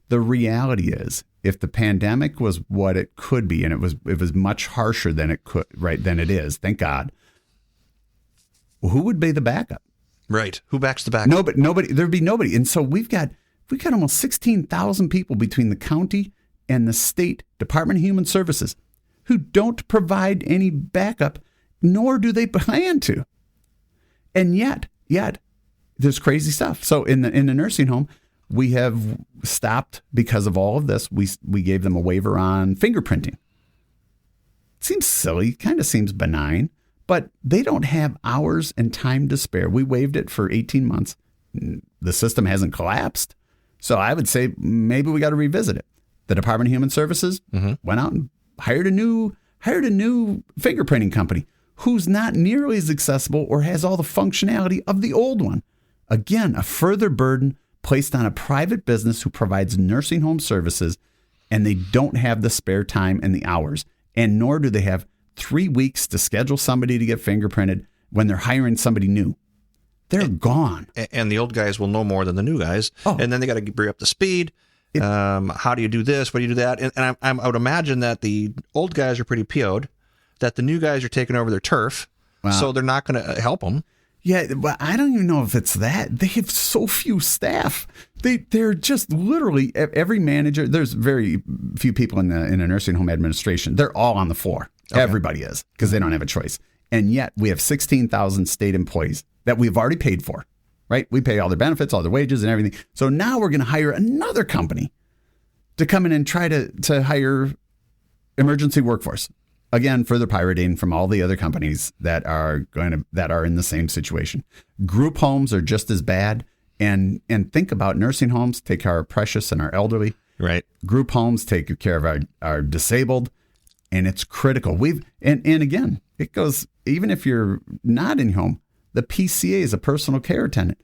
The reality is, if the pandemic was what it could be, and it was much harsher than it is, thank God, who would be the backup? Right. Who backs the backup? Nobody. There'd be nobody. And so we've got almost 16,000 people between the county and the state Department of Human Services who don't provide any backup, nor do they plan to. And yet there's crazy stuff. So in the nursing home, we have stopped because of all of this. We gave them a waiver on fingerprinting. It seems silly, kind of seems benign, but they don't have hours and time to spare. We waived it for 18 months. The system hasn't collapsed. So I would say maybe we got to revisit it. The Department of Human Services went out and hired a new fingerprinting company who's not nearly as accessible or has all the functionality of the old one. Again, a further burden placed on a private business who provides nursing home services, and they don't have the spare time and the hours, and nor do they have 3 weeks to schedule somebody to get fingerprinted when they're hiring somebody new. They're gone. And the old guys will know more than the new guys. Oh. And then they got to bring up the speed. How do you do this? What do you do that? And I would imagine that the old guys are pretty PO'd, that the new guys are taking over their turf, so they're not going to help them. Yeah, but I don't even know if it's that. They have so few staff. They're just literally every manager. There's very few people in a nursing home administration. They're all on the floor. Okay. Everybody is, because they don't have a choice. And yet we have 16,000 state employees that we've already paid for, right? We pay all their benefits, all their wages and everything. So now we're going to hire another company to come in and try to hire emergency workforce. Again, further pirating from all the other companies that are in the same situation. Group homes are just as bad. And think about nursing homes take care of our precious and our elderly. Right. Group homes take care of our disabled. And it's critical. And again, it goes, even if you're not in home, the PCA is a personal care attendant.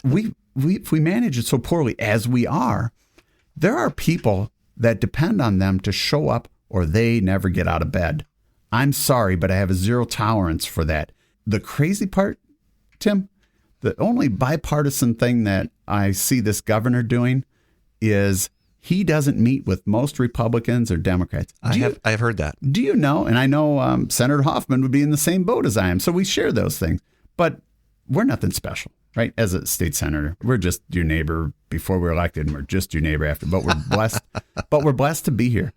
If we manage it so poorly as we are, there are people that depend on them to show up, or they never get out of bed. I'm sorry, but I have a zero tolerance for that. The crazy part, Tim, the only bipartisan thing that I see this governor doing is he doesn't meet with most Republicans or Democrats. I've heard that. Do you know? And I know Senator Hoffman would be in the same boat as I am. So we share those things. But we're nothing special, right? As a state senator, we're just your neighbor before we're elected, and we're just your neighbor after. But we're blessed. But we're blessed to be here.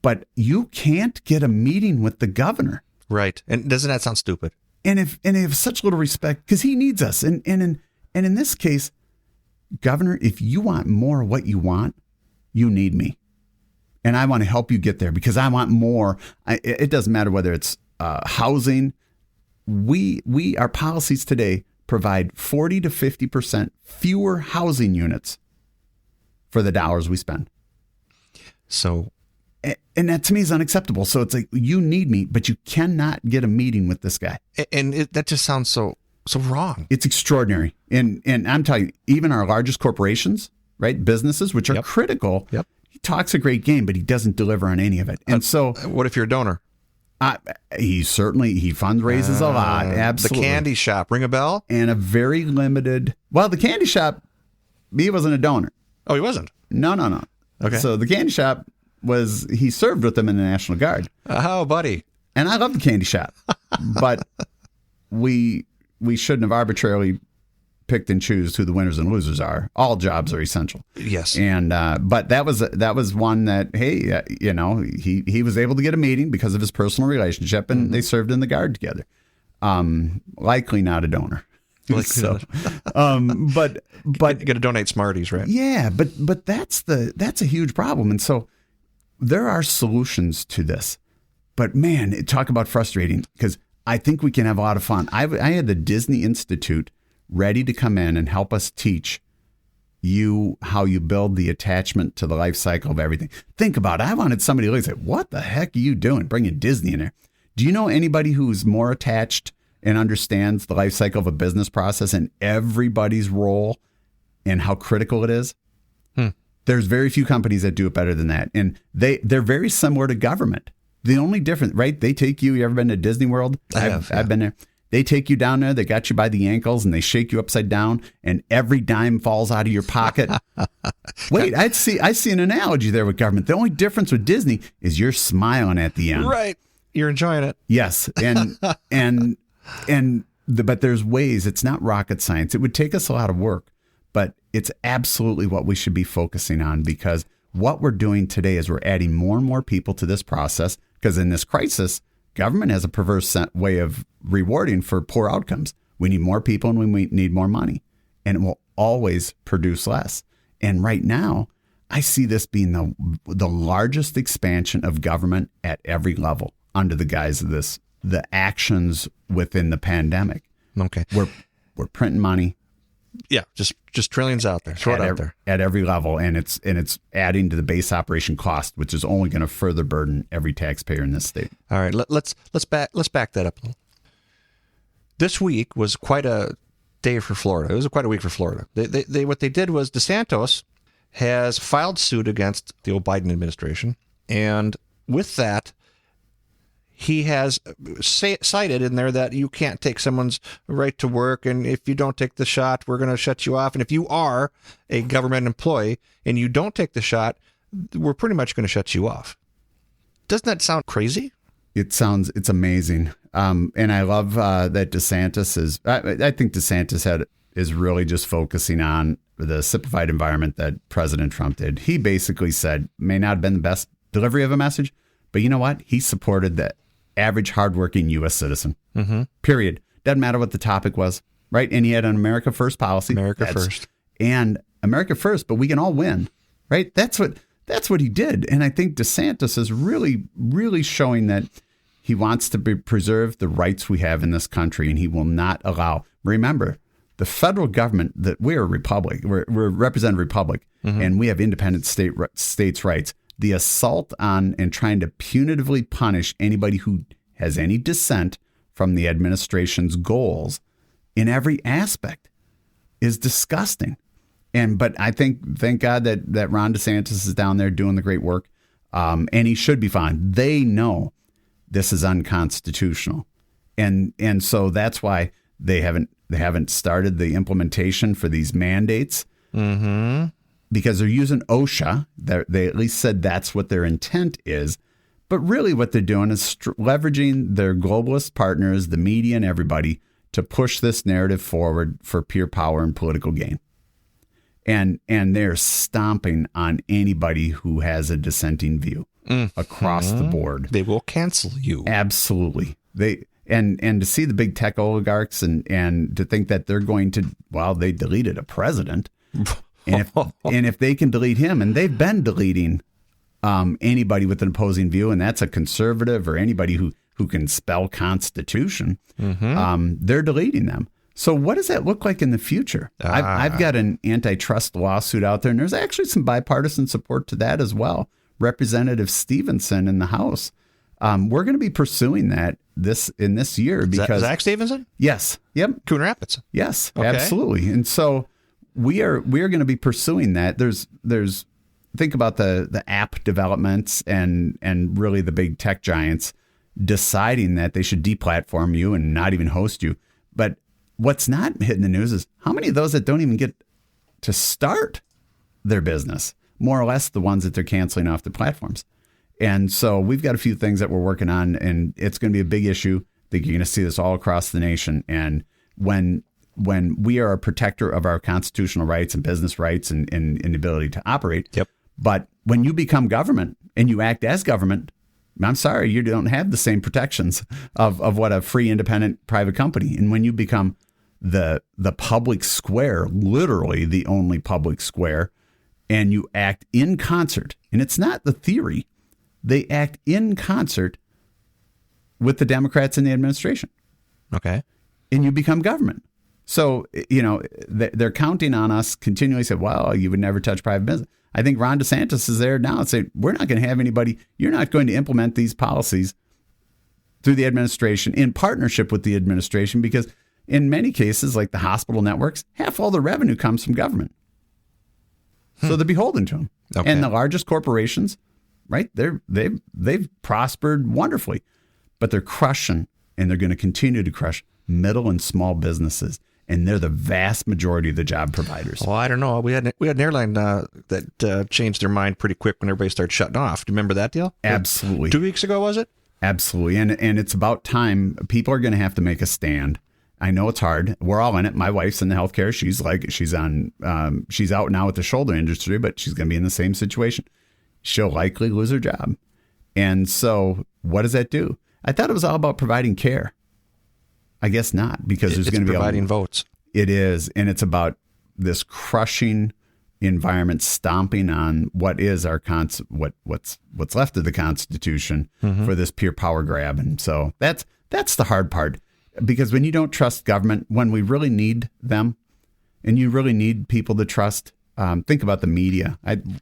But you can't get a meeting with the governor. Right. And doesn't that sound stupid? And they have such little respect because he needs us. And in this case, Governor, if you want more of what you want, you need me. And I want to help you get there because I want more. It doesn't matter whether it's housing. Our policies today provide 40 to 50% fewer housing units for the dollars we spend. So, and that to me is unacceptable. So it's like, you need me, but you cannot get a meeting with this guy. And that just sounds so wrong. It's extraordinary. And I'm telling you, even our largest corporations, right, businesses, which are critical, he talks a great game, but he doesn't deliver on any of it. And so, what if you're a donor? He fundraises a lot. Absolutely. The candy shop, ring a bell? And a very limited. Well, the candy shop, he wasn't a donor. Oh, he wasn't? No. Okay. So the candy shop he served with them in the National Guard. Oh, buddy. And I love the candy shop, but we shouldn't have arbitrarily picked and choose who the winners and losers are. All jobs are essential. Yes. And but that was one that, hey, he was able to get a meeting because of his personal relationship, and they served in the Guard together. Likely not a donor. So, but you got to donate Smarties, right? Yeah, but that's a huge problem, and so there are solutions to this. But man, talk about frustrating, because I think we can have a lot of fun. I had the Disney Institute ready to come in and help us teach you how you build the attachment to the life cycle of everything. Think about it. I wanted somebody to say, what the heck are you doing bringing Disney in there? Do you know anybody who's more attached and understands the life cycle of a business process and everybody's role and how critical it is? There's very few companies that do it better than that. And they're very similar to government. The only difference, right? They take you ever been to Disney World? I've been there. They take you down there, they got you by the ankles, and they shake you upside down, and every dime falls out of your pocket. Wait, I see an analogy there with government. The only difference with Disney is you're smiling at the end. Right. You're enjoying it. Yes. But there's ways. It's not rocket science. It would take us a lot of work, but it's absolutely what we should be focusing on, because what we're doing today is we're adding more and more people to this process, because in this crisis, government has a perverse way of rewarding for poor outcomes. We need more people and we need more money, and it will always produce less. And right now, I see this being the largest expansion of government at every level under the guise of this, the actions within the pandemic. Okay. We're printing money. Yeah, just trillions out there. Throw it out there at every level, and it's adding to the base operation cost, which is only going to further burden every taxpayer in this state. All right, let's back that up a little. This week was quite a day for Florida. It was quite a week for Florida. They what they did was DeSantis has filed suit against the old Biden administration, and with that, he has cited in there that you can't take someone's right to work, and if you don't take the shot, we're going to shut you off. And if you are a government employee and you don't take the shot, we're pretty much going to shut you off. Doesn't that sound crazy? It's amazing. And I love that DeSantis is, I think DeSantis is really just focusing on the simplified environment that President Trump did. He basically said, may not have been the best delivery of a message, but you know what? He supported the average hardworking U.S. citizen, period. Doesn't matter what the topic was, right? And he had an America First policy. First. And America First, but we can all win, right? That's what he did. And I think DeSantis is really, really showing that he wants to preserve the rights we have in this country, and he will not allow. Remember, the federal government, that we're a republic, we're a representative republic, and we have independent states' rights. The assault on and trying to punitively punish anybody who has any dissent from the administration's goals in every aspect is disgusting. But I thank God that Ron DeSantis is down there doing the great work, and he should be fine. They know this is unconstitutional, and so that's why they haven't started the implementation for these mandates. Because they're using OSHA. They at least said that's what their intent is. But really what they're doing is leveraging their globalist partners, the media and everybody, to push this narrative forward for pure power and political gain. And they're stomping on anybody who has a dissenting view across the board. They will cancel you. Absolutely. And to see the big tech oligarchs and to think that they're going to, they deleted a president. And if they can delete him, and they've been deleting anybody with an opposing view, and that's a conservative or anybody who can spell Constitution, they're deleting them. So what does that look like in the future? I've got an antitrust lawsuit out there, and there's actually some bipartisan support to that as well. Representative Stevenson in the House. We're going to be pursuing that this year because Zach Stevenson? Yes. Yep. Coon Rapids. Yes, okay. Absolutely. And so we are going to be pursuing that. There's think about the app developments and really the big tech giants deciding that they should deplatform you and not even host you. But what's not hitting the news is how many of those that don't even get to start their business, more or less the ones that they're canceling off the platforms. And so we've got a few things that we're working on, and it's going to be a big issue. I think you're going to see this all across the nation. And when we are a protector of our constitutional rights and business rights and the ability to operate, Yep. But when you become government and you act as government, I'm sorry, you don't have the same protections of what a free, independent, private company. And when you become the public square, literally the only public square, and you act in concert, and it's not the theory, they act in concert with the Democrats in the administration. Okay. And you become government. So, they're counting on us continually, say, well, you would never touch private business. I think Ron DeSantis is there now and say, we're not going to have anybody, you're not going to implement these policies through the administration in partnership with the administration, because in many cases, like the hospital networks, half all the revenue comes from government. So they're beholden to them. Okay. And the largest corporations, right, they've prospered wonderfully, but they're crushing, and they're going to continue to crush middle and small businesses. And they're the vast majority of the job providers. Well, I don't know. We had an airline that changed their mind pretty quick when everybody started shutting off. Do you remember that deal? Absolutely. 2 weeks ago, was it? Absolutely. And it's about time. People are going to have to make a stand. I know it's hard. We're all in it. My wife's in the healthcare. She's out now with the shoulder industry, but she's going to be in the same situation. She'll likely lose her job. And so what does that do? I thought it was all about providing care. I guess not, because there's going to be providing votes. It is, and it's about this crushing environment, stomping on what is our what's left of the Constitution for this pure power grab. And so that's the hard part, because when you don't trust government, when we really need them, and you really need people to trust, think about the media. I mean,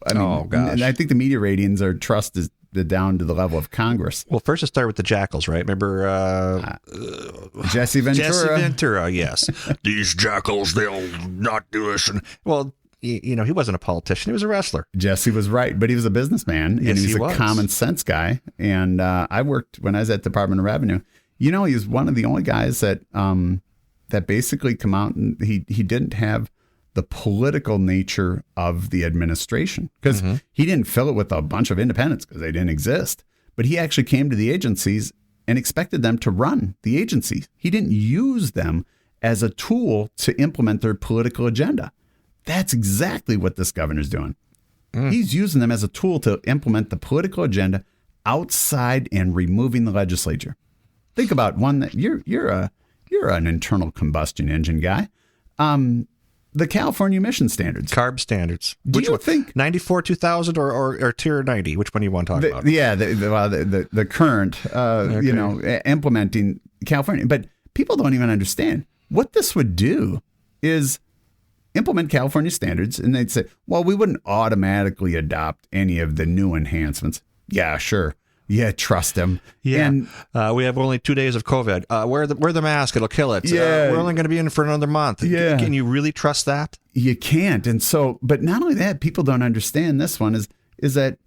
oh gosh, I think the media ratings are trust is down to the level of Congress. Well, first let's start with the jackals, right? Remember Jesse Ventura? Jesse Ventura, yes. These jackals, they'll not do this. And, well, he wasn't a politician. He was a wrestler. Jesse was right, but he was a businessman, yes, and he was a common sense guy. And I worked, when I was at Department of Revenue, he was one of the only guys that basically come out, and he didn't have the political nature of the administration, because he didn't fill it with a bunch of independents because they didn't exist. But he actually came to the agencies and expected them to run the agencies. He didn't use them as a tool to implement their political agenda. That's exactly what this governor's doing. He's using them as a tool to implement the political agenda outside and removing the legislature. Think about one that you're an internal combustion engine guy. The California emission standards. CARB standards. Do you think 94, 2000 or tier 90? Which one do you want to talk about? Yeah, the current, implementing California. But people don't even understand what this would do is implement California standards, and they'd say, well, we wouldn't automatically adopt any of the new enhancements. Yeah, sure. Yeah, trust them. Yeah, and we have only 2 days of COVID. Wear the mask; it'll kill it. Yeah, we're only going to be in for another month. Yeah, can you really trust that? You can't. And so, but not only that, people don't understand this one is that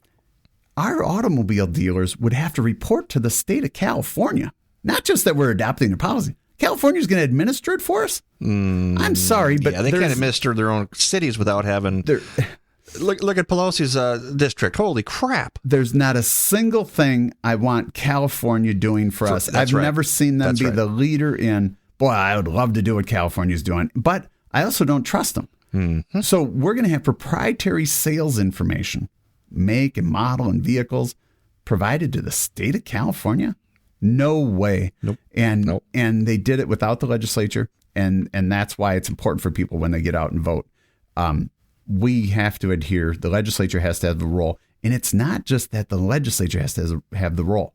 our automobile dealers would have to report to the state of California, not just that we're adopting their policy. California's going to administer it for us. I'm sorry, but they can't administer their own cities without having. Look at Pelosi's district. Holy crap. There's not a single thing I want California doing for us. I've never seen them be the leader in, boy, I would love to do what California's doing, but I also don't trust them. Mm-hmm. So we're going to have proprietary sales information, make and model and vehicles provided to the state of California? No way. Nope. And they did it without the legislature. And that's why it's important for people when they get out and vote. We have to adhere. The legislature has to have the role. And it's not just that the legislature has to have the role.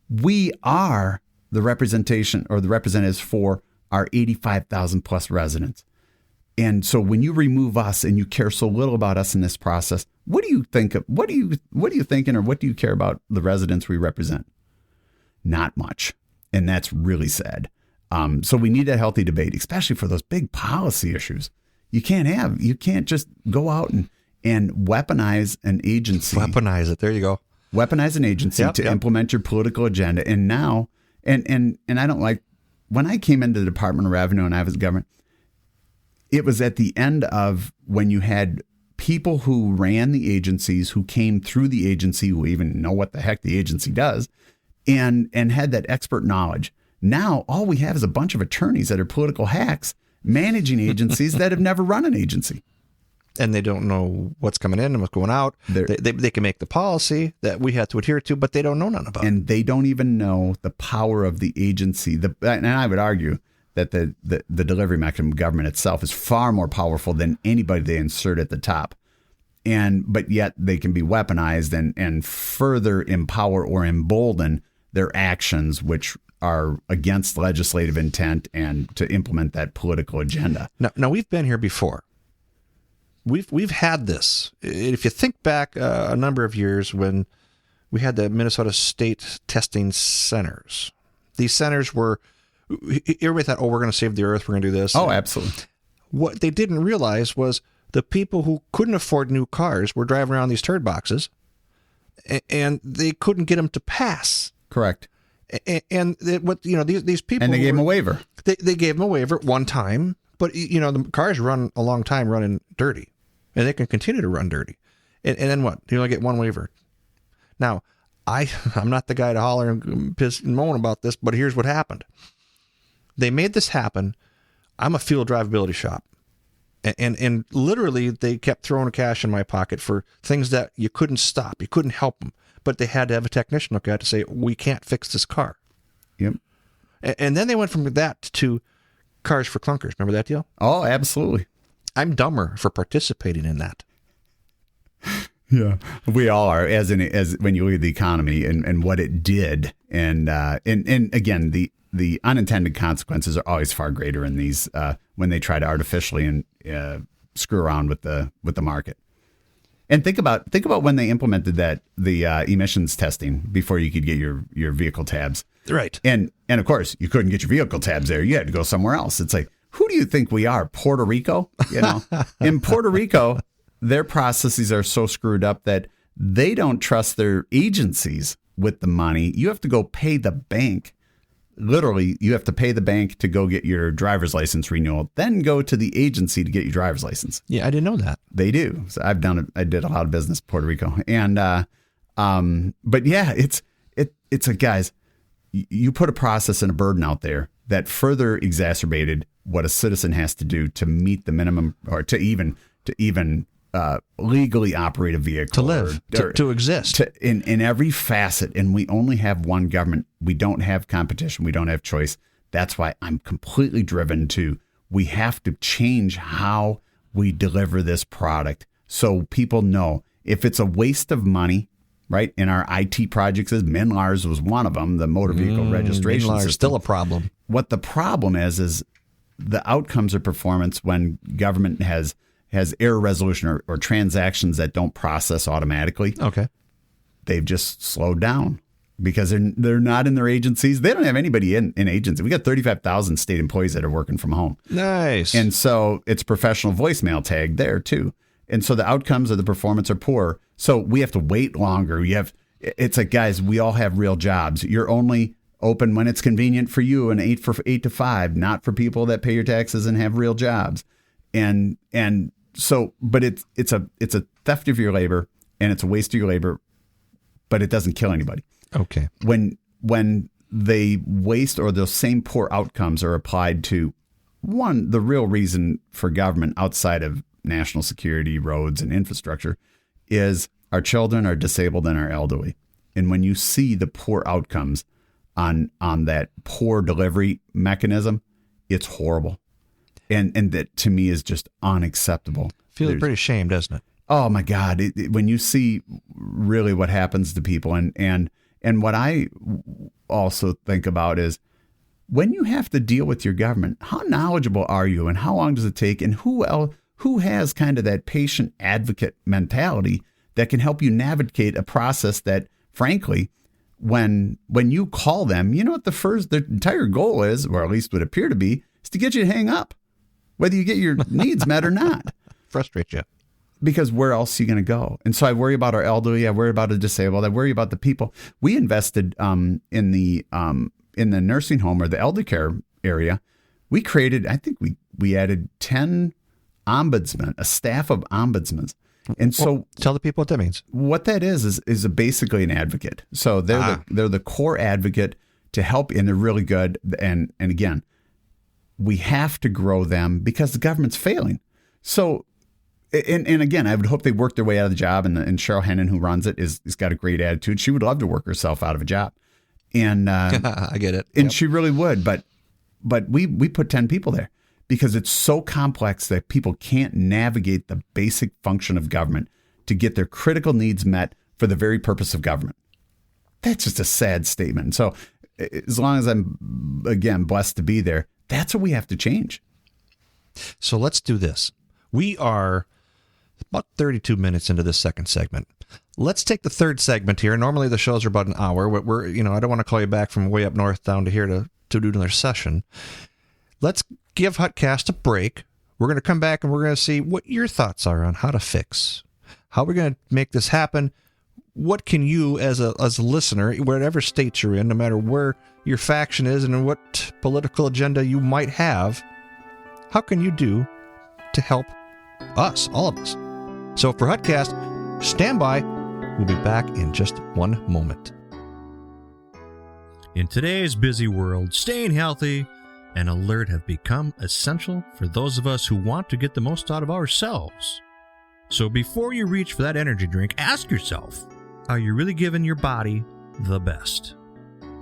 We are the representation or the representatives for our 85,000 plus residents. And so when you remove us and you care so little about us in this process, what do you think of, what are you thinking, or what do you care about the residents we represent? Not much. And that's really sad. So we need a healthy debate, especially for those big policy issues. You can't just go out and weaponize an agency. Weaponize it. There you go. Weaponize an agency to implement your political agenda. And now, and I don't like, when I came into the Department of Revenue and I was government, it was at the end of when you had people who ran the agencies, who came through the agency, who even know what the heck the agency does, and had that expert knowledge. Now, all we have is a bunch of attorneys that are political hacks managing agencies that have never run an agency. And they don't know what's coming in and what's going out. They can make the policy that we have to adhere to, but they don't know none about it. And they don't even know the power of the agency. And I would argue that the delivery mechanism of government itself is far more powerful than anybody they insert at the top. But yet they can be weaponized and further empower or embolden their actions, which are against legislative intent and to implement that political agenda. Now we've been here before. We've had this. If you think back a number of years when we had the Minnesota State Testing Centers, these centers were, everybody thought, we're going to save the earth, we're going to do this. Oh, absolutely. What they didn't realize was the people who couldn't afford new cars were driving around these turd boxes, and they couldn't get them to pass. Correct. And these people, and they gave them a waiver. They gave them a waiver one time, but the cars run a long time running dirty, and they can continue to run dirty. And then what? You only get one waiver. Now, I'm not the guy to holler and piss and moan about this, but here's what happened. They made this happen. I'm a field drivability shop. And literally, they kept throwing cash in my pocket for things that you couldn't stop. You couldn't help them. But they had to have a technician look at it to say, we can't fix this car. Yep. And then they went from that to cars for clunkers. Remember that deal? Oh, absolutely. I'm dumber for participating in that. Yeah, we all are. As when you look at the economy and what it did, and again, the unintended consequences are always far greater in these when they try to artificially screw around with the market. And think about when they implemented the emissions testing before you could get your vehicle tabs. Right. And of course, you couldn't get your vehicle tabs there. You had to go somewhere else. It's like, who do you think we are? Puerto Rico? In Puerto Rico, their processes are so screwed up that they don't trust their agencies with the money. You have to go pay the bank. Literally, you have to pay the bank to go get your driver's license renewal, then go to the agency to get your driver's license. Yeah, I didn't know that. They do. So I've done it. I did a lot of business in Puerto Rico. And, but yeah, it's a, guys, you put a process and a burden out there that further exacerbated what a citizen has to do to meet the minimum or to even legally operate a vehicle, to live, to exist in every facet. And we only have one government. We don't have competition. We don't have choice. That's why I'm completely driven to, we have to change how we deliver this product so people know if it's a waste of money, right? In our IT projects, MNLARS was one of them, the motor vehicle registration MNLARS system. Still a problem. What the problem is the outcomes of performance when government has error resolution or transactions that don't process automatically. Okay. They've just slowed down because they're not in their agencies. They don't have anybody in agency. We got 35,000 state employees that are working from home. Nice. And so it's professional voicemail tag there too. And so the outcomes of the performance are poor. So we have to wait longer. It's like, guys, we all have real jobs. You're only open when it's convenient for you and 8 to 5, not for people that pay your taxes and have real jobs. And so, but it's a theft of your labor and it's a waste of your labor, but it doesn't kill anybody. Okay. When they waste or those same poor outcomes are applied to the real reason for government outside of national security, roads, and infrastructure is our children are disabled and our elderly. And when you see the poor outcomes on that poor delivery mechanism, it's horrible. And that to me is just unacceptable. Feels pretty ashamed, doesn't it? Oh my God. When you see really what happens to people and what I also think about is when you have to deal with your government, how knowledgeable are you and how long does it take? And who has kind of that patient advocate mentality that can help you navigate a process that, frankly, when you call them, you know what their entire goal is, or at least would appear to be, is to get you to hang up, whether you get your needs met or not. Frustrate you. because where else are you going to go? And so I worry about our elderly. I worry about the disabled. I worry about the people. We invested in the nursing home or the elder care area. We created, I think we added 10 ombudsmen, a staff of ombudsmen. And so tell the people what that means. What that is basically an advocate. So they're the core advocate to help, and they're really good. And again, we have to grow them because the government's failing. So, and again, I would hope they work their way out of the job. And Cheryl Hennon, who runs it, is got a great attitude. She would love to work herself out of a job. And I get it. And she really would. But we put 10 people there because it's so complex that people can't navigate the basic function of government to get their critical needs met for the very purpose of government. That's just a sad statement. So as long as I'm, again, blessed to be there, that's what we have to change. So let's do this. We are about 32 minutes into this second segment. Let's take the third segment here. Normally the shows are about an hour. We're I don't want to call you back from way up north down to here to do another session. Let's give HuttCast a break. We're going to come back and we're going to see what your thoughts are on how to fix, how we're going to make this happen. What can you, as a listener, whatever state you're in, no matter where your faction is and what political agenda you might have, how can you do to help us, all of us? So for HuttCast, stand by. We'll be back in just one moment. In today's busy world, staying healthy and alert have become essential for those of us who want to get the most out of ourselves. So before you reach for that energy drink, ask yourself, are you really giving your body the best?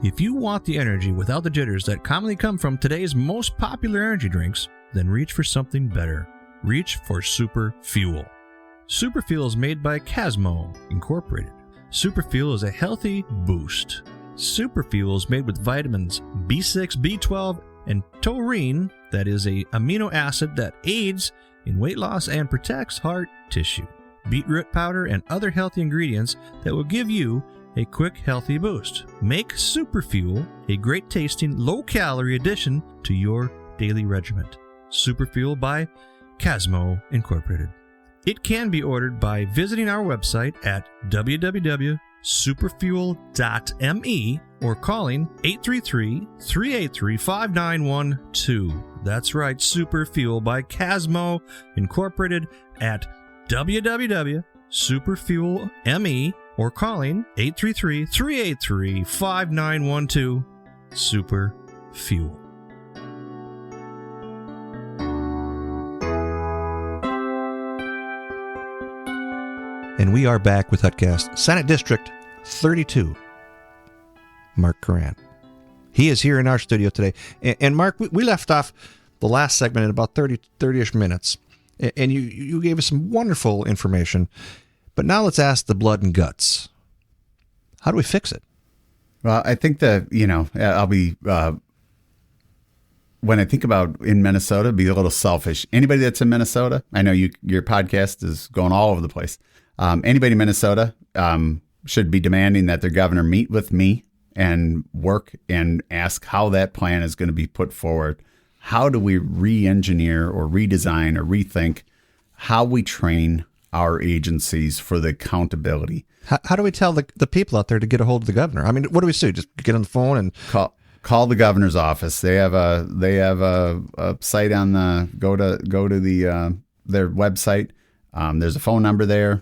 If you want the energy without the jitters that commonly come from today's most popular energy drinks, then reach for something better. Reach for Super Fuel. Super Fuel is made by Casmo Incorporated. Super Fuel is a healthy boost. Super Fuel is made with vitamins B6, B12, and taurine, that is a amino acid that aids in weight loss and protects heart tissue. Beetroot powder and other healthy ingredients that will give you a quick, healthy boost. Make Super Fuel a great tasting, low-calorie addition to your daily regimen. Super Fuel by Casmo Incorporated. It can be ordered by visiting our website at www.superfuel.me or calling 833-383-5912. That's right, Super Fuel by Casmo Incorporated at www.superfuel.me or calling 833-383-5912. Super Fuel. And we are back with HuttCast, Senate District 32, Mark Koran. He is here in our studio today. And Mark, we left off the last segment at about 30-ish minutes. And you gave us some wonderful information. But now let's ask the blood and guts. How do we fix it? Well, I think that, I'll be, when I think about in Minnesota, be a little selfish. Anybody that's in Minnesota, I know your podcast is going all over the place. Anybody in Minnesota should be demanding that their governor meet with me and work and ask how that plan is going to be put forward. How do we re-engineer or redesign or rethink how we train our agencies for the accountability? How do we tell the people out there to get a hold of the governor? I mean, what do we do? Just get on the phone and call the governor's office. They have a site on the go to their website. There's a phone number there.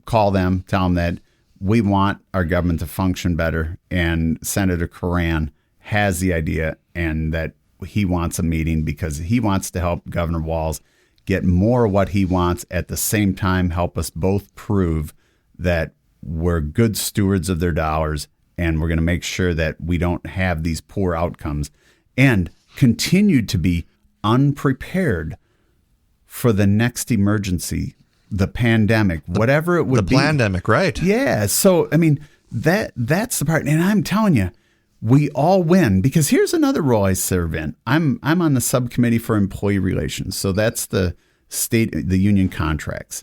Call them, tell them that we want our government to function better. And Senator Koran has the idea and that he wants a meeting because he wants to help Governor Walz get more of what he wants, at the same time help us both prove that we're good stewards of their dollars and we're going to make sure that we don't have these poor outcomes and continue to be unprepared for the next emergency, the pandemic, whatever it would be. The pandemic, right? Yeah. So, I mean, that's the part. And I'm telling you, we all win, because here's another role I serve in. I'm on the subcommittee for employee relations. So that's the the union contracts.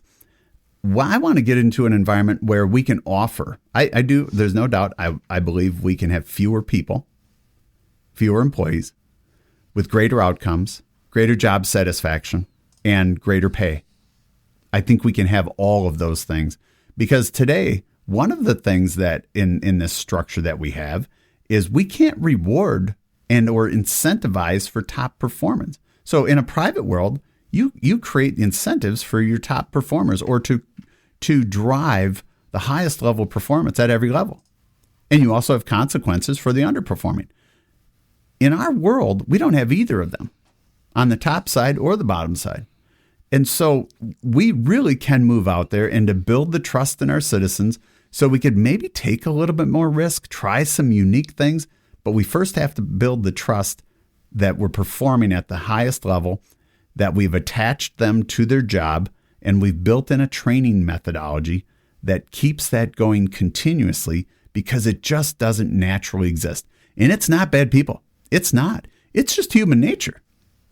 Well, I want to get into an environment where we can offer, I do, there's no doubt, I believe we can have fewer people, fewer employees with greater outcomes, greater job satisfaction, and greater pay. I think we can have all of those things, because today, one of the things that in this structure that we have is we can't reward and or incentivize for top performance. So in a private world, you create incentives for your top performers, or to drive the highest level of performance at every level. And you also have consequences for the underperforming. In our world, we don't have either of them on the top side or the bottom side. And so we really can move out there and to build the trust in our citizens so we could maybe take a little bit more risk, try some unique things, but we first have to build the trust that we're performing at the highest level, that we've attached them to their job, and we've built in a training methodology that keeps that going continuously, because it just doesn't naturally exist. And it's not bad people. It's not. It's just human nature.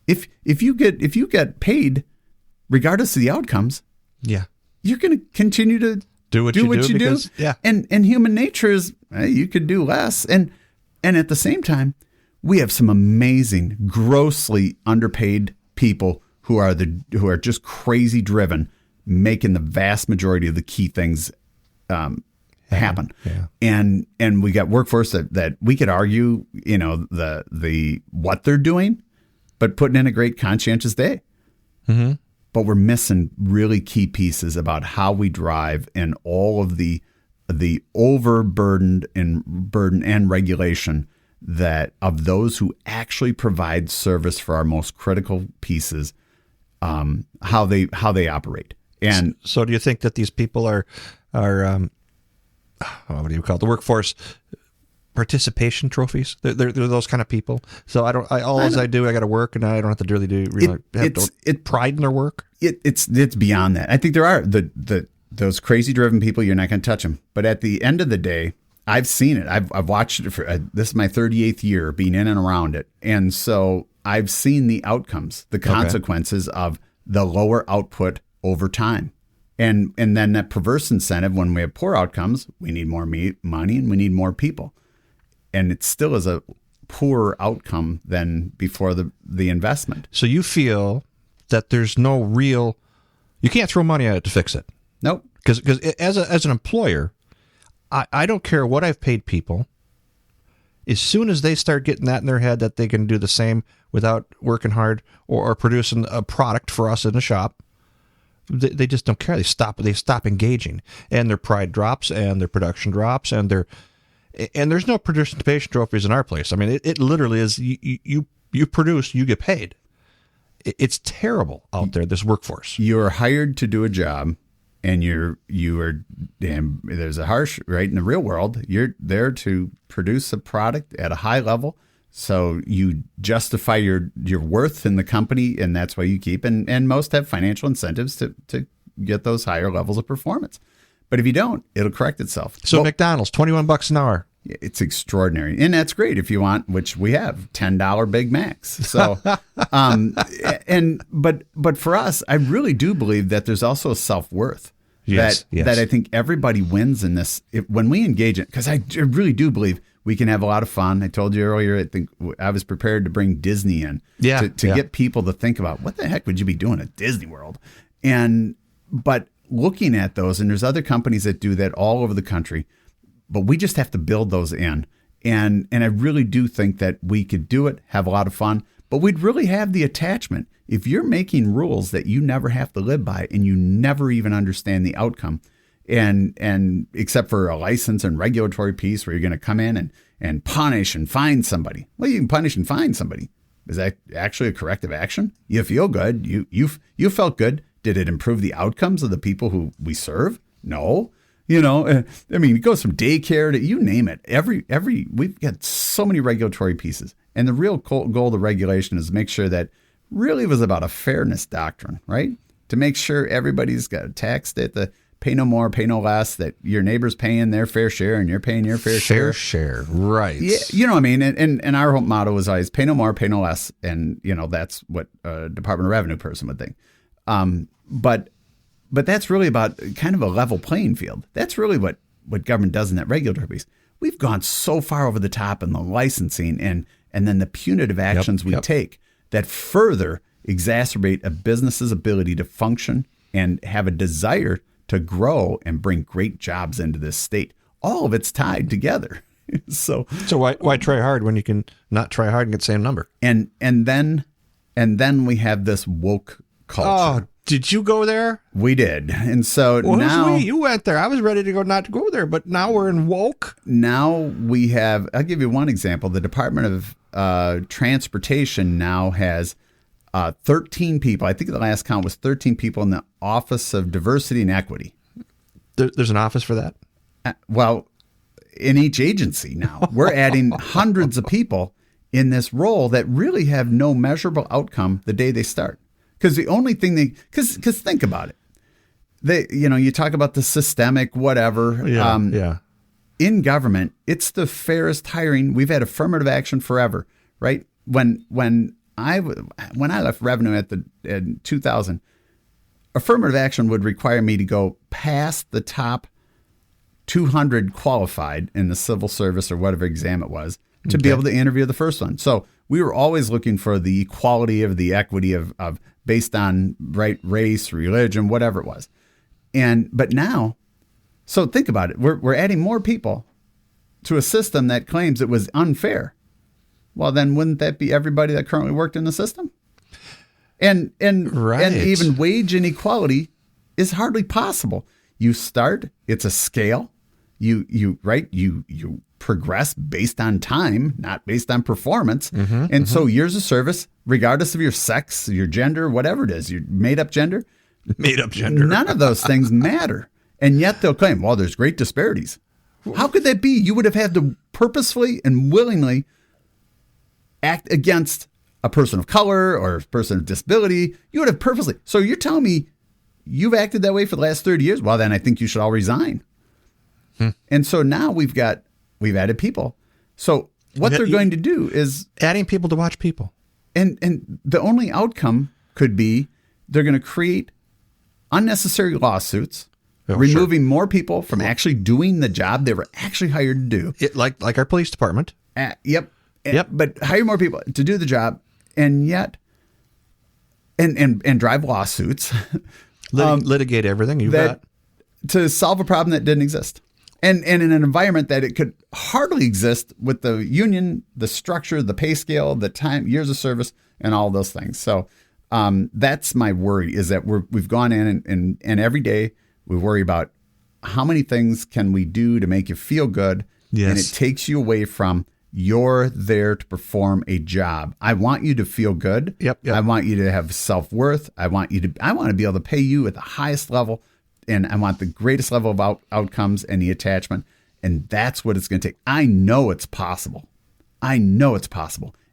If you get paid, regardless of the outcomes, you're going to continue to do what you do. Yeah. And human nature is you could do less. And at the same time, we have some amazing, grossly underpaid people who are just crazy driven, making the vast majority of the key things happen. Yeah. And we got workforce that we could argue, the what they're doing, but putting in a great conscientious day. Mm-hmm. But we're missing really key pieces about how we drive and all of the overburdened and burden and regulation that of those who actually provide service for our most critical pieces, how they operate. And so do you think that these people are what do you call it? The workforce participation trophies? They're those kind of people. So I got to work, and I don't have to really have pride in their work. It's beyond that. I think there are those crazy driven people. You're not going to touch them. But at the end of the day, I've seen it. I've watched it for this is my 38th year being in and around it, and so I've seen the outcomes, the consequences of the lower output over time. And then that perverse incentive, when we have poor outcomes, we need more money and we need more people. And it still is a poorer outcome than before the investment. So you feel that there's no real, you can't throw money at it to fix it. Nope. Because as an employer, I don't care what I've paid people. As soon as they start getting that in their head that they can do the same without working hard or producing a product for us in the shop, they just don't care. They stop engaging, and their pride drops, and their production drops, and there's no participation trophies in our place. I mean, it literally is you produce, you get paid. It's terrible out there, this workforce. You are hired to do a job, and there's a harsh, right? In the real world, you're there to produce a product at a high level. So you justify your worth in the company, and that's why you keep. And most have financial incentives to get those higher levels of performance. But if you don't, it'll correct itself. So McDonald's, $21 an hour. It's extraordinary, and that's great if you want, which we have $10 Big Macs. So, but for us, I really do believe that there's also a self-worth. Yes. That I think everybody wins in this when we engage it, because I really do believe we can have a lot of fun. I told you earlier, I think I was prepared to bring Disney in to get people to think about what the heck would you be doing at Disney World? But looking at those, and there's other companies that do that all over the country, but we just have to build those in. And I really do think that we could do it, have a lot of fun, but we'd really have the attachment. If you're making rules that you never have to live by and you never even understand the outcome, and except for a license and regulatory piece where you're going to come in and punish and fine somebody. Well, you can punish and fine somebody. Is that actually a corrective action? You feel good. You felt good. Did it improve the outcomes of the people who we serve? No. It goes from daycare to you name it. We've got so many regulatory pieces. And the real goal of regulation is to make sure that really was about a fairness doctrine, right? To make sure everybody's got taxed at the pay no more, pay no less, that your neighbor's paying their fair share and you're paying your fair share. Fair share, right. Yeah, you know what I mean? And our whole motto is always pay no more, pay no less. And, that's what a Department of Revenue person would think. But that's really about kind of a level playing field. That's really what government does in that regulatory piece. We've gone so far over the top in the licensing and then the punitive actions we take that further exacerbate a business's ability to function and have a desire to grow and bring great jobs into this state. All of it's tied together. So why try hard when you can not try hard and get the same number? And then we have this woke culture. Oh, did you go there? We did. And so now you went there. I was ready to go not to go there, but now we're in woke. Now we have, I'll give you one example. The Department of Transportation now has 13 people. I think the last count was 13 people in the Office of Diversity and Equity. There's an office for that? Well, in each agency now. We're adding hundreds of people in this role that really have no measurable outcome the day they start. Because the only thing because think about it. You talk about the systemic whatever. Yeah. In government, it's the fairest hiring. We've had affirmative action forever, right? When I left revenue in 2000, affirmative action would require me to go past the top 200 qualified in the civil service or whatever exam it was to be able to interview the first one. So we were always looking for the equality of the equity of based on race, religion, whatever it was. But now, so think about it. We're adding more people to a system that claims it was unfair. Well, then wouldn't that be everybody that currently worked in the system? And even wage inequality is hardly possible. You start, it's a scale. You progress based on time, not based on performance. So years of service, regardless of your sex, your gender, whatever it is, your made up gender, none of those things matter. And yet they'll claim, well, there's great disparities. How could that be? You would have had to purposefully and willingly act against a person of color or a person of disability. You would have purposely. So you're telling me you've acted that way for the last 30 years? Well, then I think you should all resign. And so now we've added people. So what they're going to do is adding people to watch people. And the only outcome could be they're going to create unnecessary lawsuits, removing more people from actually doing the job they were actually hired to do. Like our police department. Yep. But hire more people to do the job, and yet and drive lawsuits. Litigate everything you've got. To solve a problem that didn't exist. And in an environment that it could hardly exist with the union, the structure, the pay scale, the time, years of service, and all those things. So that's my worry, is that we've gone in and every day we worry about how many things can we do to make you feel good. Yes. And it takes you away from you're there to perform a job. I want you to feel good. Yep. I want you to have self-worth. I want to be able to pay you at the highest level. And I want the greatest level of outcomes and the attachment. And that's what it's going to take. I know it's possible. And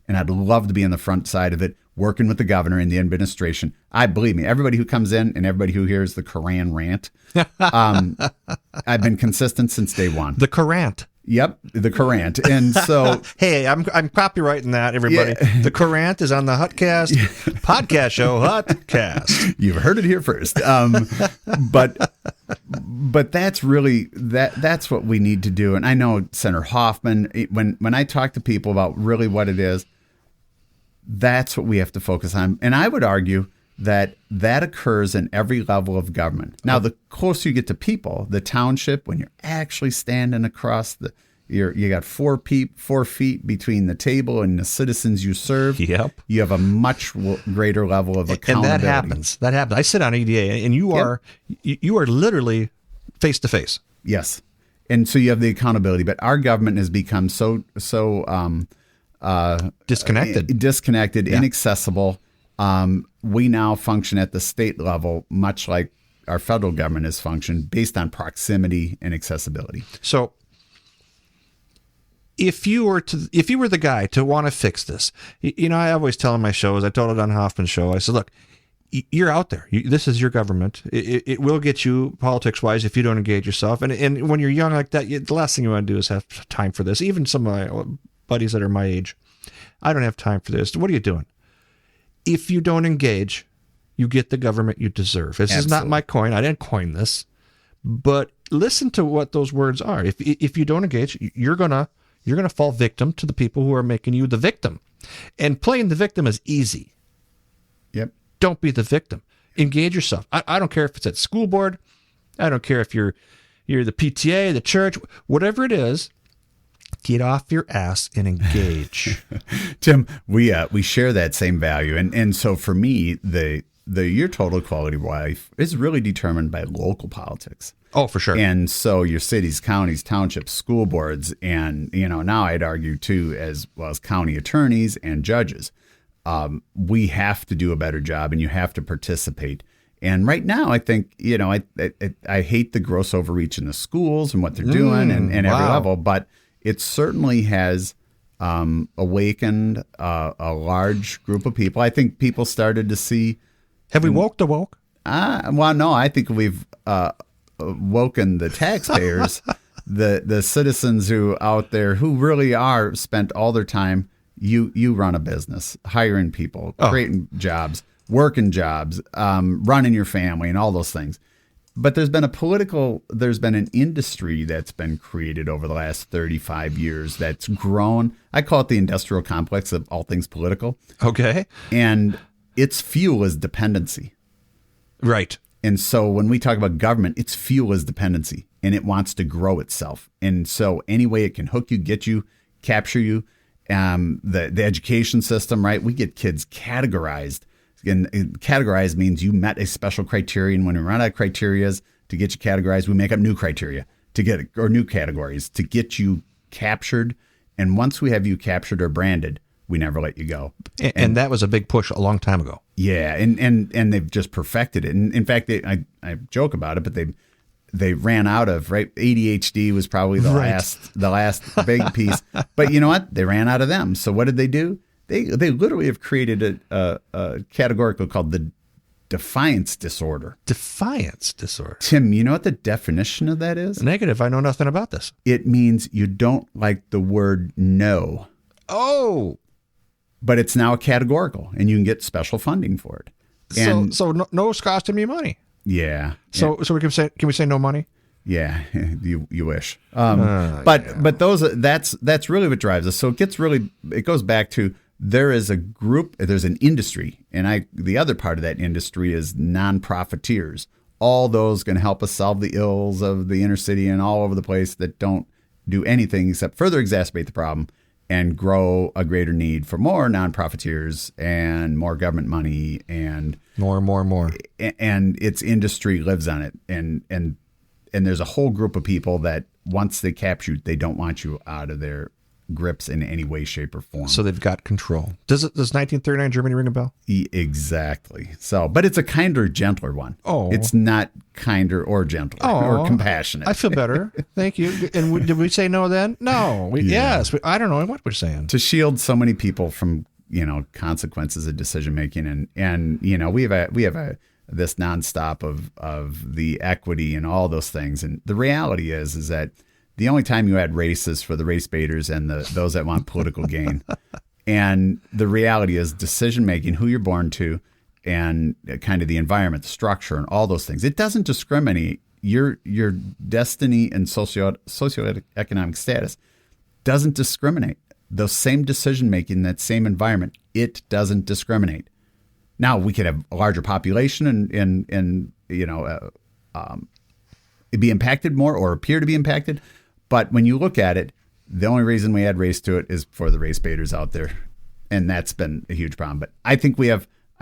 I'd love to be on the front side of it, working with the governor and the administration. Believe me, everybody who comes in and everybody who hears the Koran rant, I've been consistent since day one. The Koran. Yep, the Koran. And so hey, I'm copywriting that, everybody. Yeah. The Koran is on the HuttCast podcast show, HuttCast. You've heard it here first. But that's really that's what we need to do. And I know Senator Hoffman, when I talk to people about really what it is, that's what we have to focus on. And I would argue that occurs in every level of government. Now, the closer you get to people, the township, when you're actually standing across you got 4 feet between the table and the citizens you serve. Yep. You have a much greater level of accountability. And that happens. I sit on EDA, and you are literally face to face. Yes. And so you have the accountability, but our government has become so disconnected, yeah. Inaccessible. We now function at the state level, much like our federal government has functioned, based on proximity and accessibility. So if you were the guy to want to fix this, I always tell in my shows, I told it on Hoffman's show, I said, look, you're out there. This is your government. It will get you politics wise if you don't engage yourself. And when you're young like that, the last thing you want to do is have time for this. Even some of my buddies that are my age, I don't have time for this. What are you doing? If you don't engage, you get the government you deserve. This is not my coin. I didn't coin this. But listen to what those words are. If you don't engage, you're gonna fall victim to the people who are making you the victim. And playing the victim is easy. Yep. Don't be the victim. Engage yourself. I don't care if it's at school board. I don't care if you're the PTA, the church, whatever it is. Get off your ass and engage. Tim, we share that same value, and so for me, your total quality of life is really determined by local politics. Oh, for sure. And so your cities, counties, townships, school boards, and now I'd argue too, as well as county attorneys and judges, we have to do a better job, and you have to participate. And right now, I think I hate the gross overreach in the schools and what they're doing, and every level, but it certainly has awakened a large group of people. I think people started to see. Have we woke the woke? Well, no, I think we've woken the taxpayers, the citizens who out there who really are spent all their time. You run a business, hiring people, creating jobs, working jobs, running your family, and all those things. But there's been an industry that's been created over the last 35 years that's grown. I call it the industrial complex of all things political. Okay. And its fuel is dependency. Right. And so when we talk about government, its fuel is dependency, and it wants to grow itself. And so any way it can hook you, get you, capture you, the education system, right? We get kids categorized. And categorized means you met a special criteria, and when we run out of criteria to get you categorized, we make up new criteria or new categories to get you captured. And once we have you captured or branded, we never let you go. And that was a big push a long time ago. Yeah, and they've just perfected it. And in fact, I joke about it, but they ran out of, right? ADHD was probably the last big piece. But you know what? They ran out of them. So what did they do? They literally have created a categorical called the defiance disorder. Defiance disorder. Tim, you know what the definition of that is? Negative. I know nothing about this. It means you don't like the word no. Oh. But it's now a categorical, and you can get special funding for it. And so no's costing me money. Yeah. So we can we say no money? Yeah, you wish. But that's really what drives us. So it goes back to there's an industry, and the other part of that industry is non-profiteers. All those going to help us solve the ills of the inner city and all over the place that don't do anything except further exacerbate the problem and grow a greater need for more non-profiteers and more government money and more. And its industry lives on it. And there's a whole group of people that once they capture you, they don't want you out of their grips in any way, shape, or form. So they've got control. Does 1939 Germany ring a bell? Exactly. So, but it's a kinder, gentler one. Oh. It's not kinder or gentler or compassionate. I feel better. Thank you. And did we say no then? No. Yes. I don't know what we're saying. To shield so many people from, consequences of decision making. And we have this nonstop of the equity and all those things. And the reality is that the only time you add race is for the race baiters and those that want political gain. And the reality is decision-making, who you're born to, and kind of the environment, the structure, and all those things. It doesn't discriminate. Your destiny and socioeconomic status doesn't discriminate. The same decision-making, that same environment, it doesn't discriminate. Now, we could have a larger population and be impacted more or appear to be impacted. But when you look at it, the only reason we add race to it is for the race baiters out there. And that's been a huge problem. But I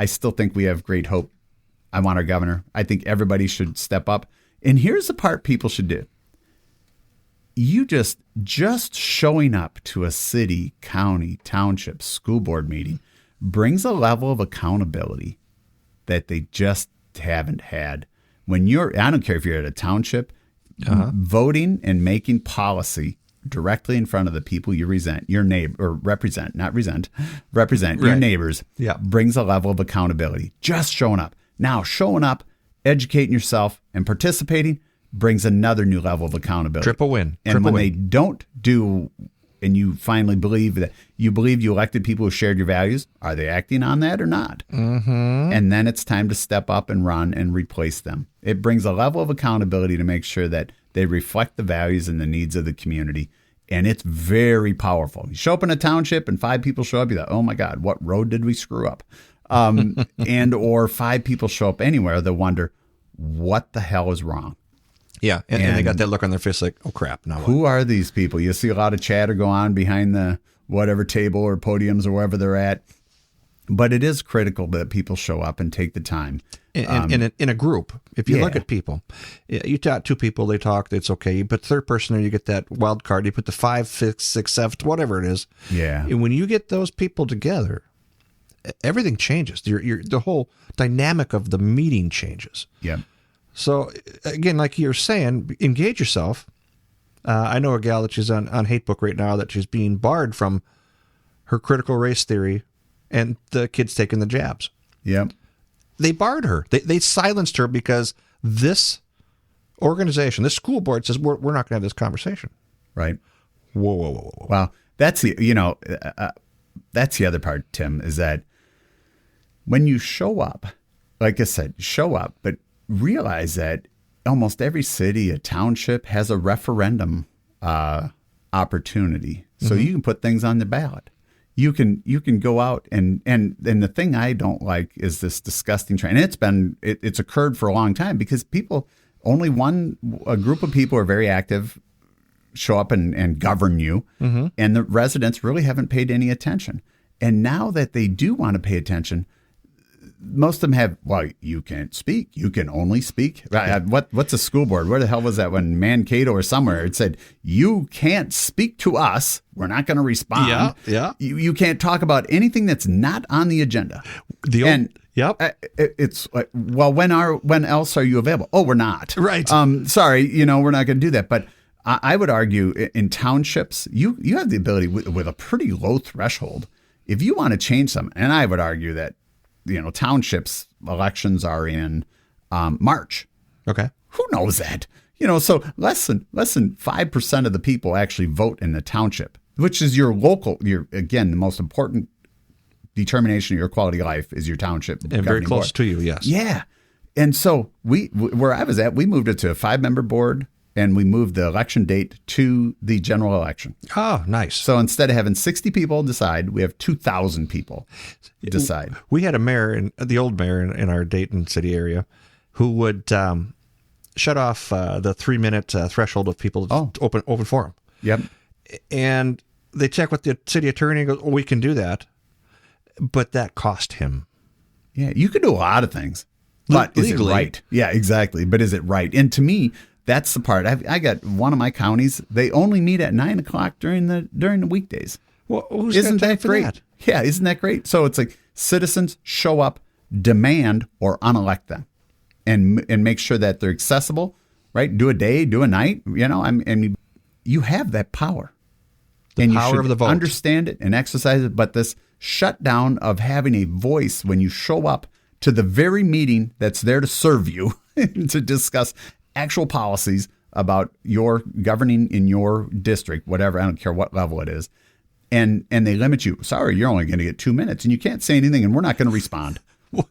still think we have great hope. I want our governor. I think everybody should step up. And here's the part people should do. You just showing up to a city, county, township, school board meeting brings a level of accountability that they just haven't had. I don't care if you're at a township, voting and making policy directly in front of the people you represent, your neighbors, brings a level of accountability. Just showing up. Now, showing up, educating yourself, and participating brings another new level of accountability. Triple win. And when they don't do, and you finally believe you elected people who shared your values, are they acting on that or not? Mm-hmm. And then it's time to step up and run and replace them. It brings a level of accountability to make sure that they reflect the values and the needs of the community. And it's very powerful. You show up in a township and 5 people show up, you're like, oh my God, what road did we screw up? And or 5 people show up anywhere, they'll wonder, what the hell is wrong? Yeah, and they got that look on their face like, oh, crap. Now who are these people? You see a lot of chatter go on behind the whatever table or podiums or wherever they're at. But it is critical that people show up and take the time. In a group, if you look at people, you talk 2 people, they talk, it's okay. You put third person there, you get that wild card. You put the 5, 6, 7, whatever it is. Yeah. And when you get those people together, everything changes. The whole dynamic of the meeting changes. Yeah. So again, like you're saying, engage yourself. I know a gal that she's on Hatebook right now that she's being barred from her critical race theory and the kids taking the jabs. Yep. They barred her. They silenced her because this organization, this school board says, we're not going to have this conversation. Right. Whoa. Well, that's that's the other part, Tim, is that when you show up, like I said, show up, but realize that almost every city, a township has a referendum opportunity. So you can put things on the ballot. You can go out and the thing I don't like is this disgusting trend. And it's occurred for a long time because people, only a group of people are very active, show up and govern you. Mm-hmm. And the residents really haven't paid any attention. And now that they do want to pay attention, most of them have, well, you can't speak. You can only speak. What's a school board? Where the hell was that when Mankato or somewhere? It said, you can't speak to us. We're not going to respond. Yeah. You can't talk about anything that's not on the agenda. It's like, well, when else are you available? Oh, we're not. Right. Sorry, we're not going to do that. But I would argue in townships, you have the ability with a pretty low threshold. If you want to change something, and I would argue that, townships elections are in March. Okay. Who knows that? So less than 5% of the people actually vote in the township, which is again, the most important determination of your quality of life is your township. And very close to you, yes. Yeah. And so where I was at, we moved it to a 5-member board. And we moved the election date to the general election. Oh, nice. So instead of having 60 people decide, we have 2,000 people decide. We had a mayor, the old mayor in our Dayton city area, who would shut off the 3-minute threshold of people to open forum. Yep. And they check with the city attorney and go, oh, we can do that. But that cost him. Yeah, you can do a lot of things. But legally. Is it right? Yeah, exactly. But is it right? And to me, that's the part. I got one of my counties. They only meet at 9:00 during the weekdays. Well, isn't that great? Yeah, isn't that great? So it's like citizens show up, demand or unelect them, and make sure that they're accessible. Right? Do a day, do a night. You have that power. The power of the vote. Understand it and exercise it. But this shutdown of having a voice when you show up to the very meeting that's there to serve you to discuss actual policies about your governing in your district, whatever, I don't care what level it is. And they limit you. Sorry, you're only going to get 2 minutes and you can't say anything and we're not going to respond.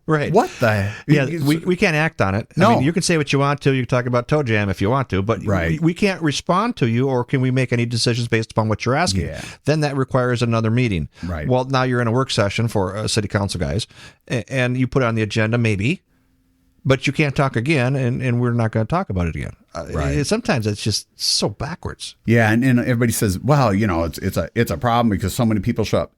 Right. What the? Yeah, we can't act on it. No. I mean, you can say what you want to. You can talk about toe jam if you want to, but we can't respond to you, or can we make any decisions based upon what you're asking? Yeah. Then that requires another meeting. Right. Well, now you're in a work session for city council guys, and you put it on the agenda maybe, but you can't talk again, and we're not going to talk about it again. Right. Sometimes it's just so backwards. Yeah, and everybody says, well, it's a problem because so many people show up.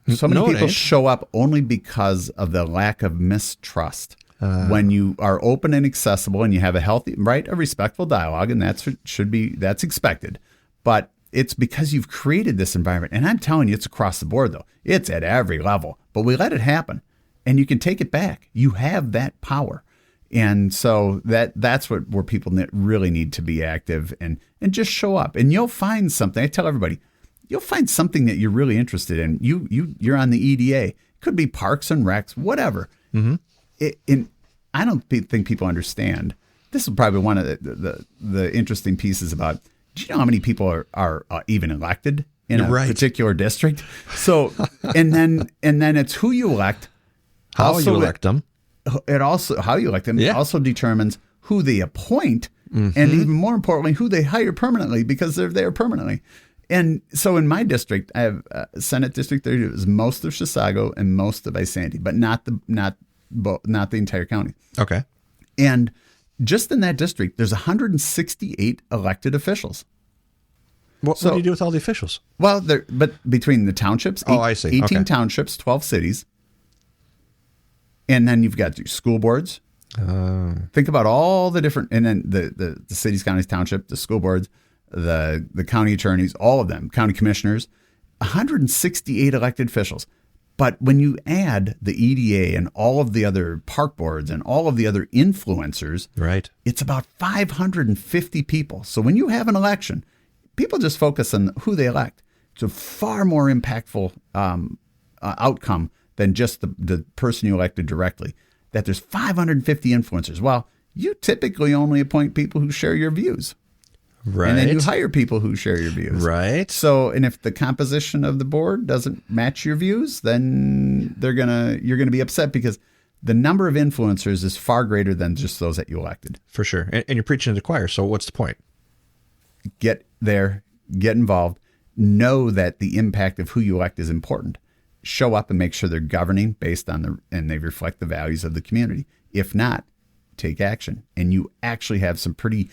So many people show up only because of the lack of mistrust. When you are open and accessible and you have a respectful dialogue, and that's expected. But it's because you've created this environment. And I'm telling you, it's across the board, though. It's at every level. But we let it happen. And you can take it back. You have that power. And so that's where people really need to be active and just show up. And you'll find something. I tell everybody, you'll find something that you're really interested in. You're on the EDA. It could be parks and recs, whatever. Mm-hmm. I don't think people understand. This is probably one of the interesting pieces about, do you know how many people are even elected in a particular district? So, and then it's who you elect. How you elect them. How you elect them also determines who they appoint, and even more importantly, who they hire permanently, because they're there permanently. And so in my district, I have Senate District 32 is most of Chisago and most of Isanti, but not the entire county. Okay. And just in that district, there's 168 elected officials. What do you do with all the officials? Well, but between the townships, I see. 18 Okay. townships, 12 cities. And then you've got your school boards. Think about all the different, and then the cities, counties, township, the school boards, the county attorneys, all of them, county commissioners, 168 elected officials. But when you add the EDA and all of the other park boards and all of the other influencers, right, it's about 550 people. So when you have an election, people just focus on who they elect. It's a far more impactful outcome than just the person you elected directly. That there's 550 influencers. Well, you typically only appoint people who share your views. Right. And then you hire people who share your views. Right. So, and if the composition of the board doesn't match your views, then you're gonna be upset because the number of influencers is far greater than just those that you elected. For sure. And you're preaching to the choir. So what's the point? Get there, get involved, know that the impact of who you elect is important. Show up and make sure they're governing based on and they reflect the values of the community. If not, take action. And you actually have some pretty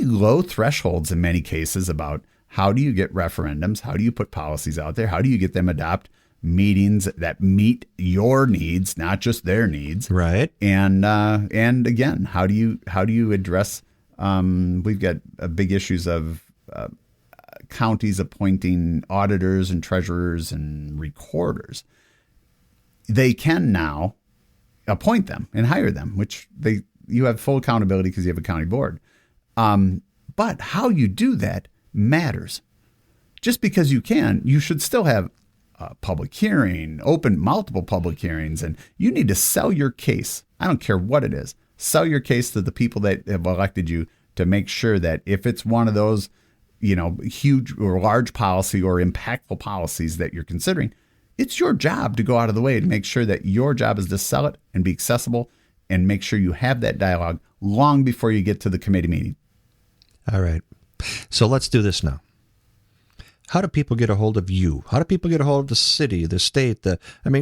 low thresholds in many cases about how do you get referendums? How do you put policies out there? How do you get them adopt meetings that meet your needs, not just their needs? Right. And again, how do you address? We've got big issues of counties appointing auditors and treasurers and recorders. They can now appoint them and hire them, which you have full accountability because you have a county board. But how you do that matters. Just because you can, you should still have a public hearing, multiple public hearings, and you need to sell your case. I don't care what it is. Sell your case to the people that have elected you to make sure that if it's one of those, huge or large policy or impactful policies that you're considering, it's your job to go out of the way to make sure that your job is to sell it and be accessible and make sure you have that dialogue long before you get to the committee meeting. All right. So let's do this now. How do people get a hold of you? How do people get a hold of the city, the state?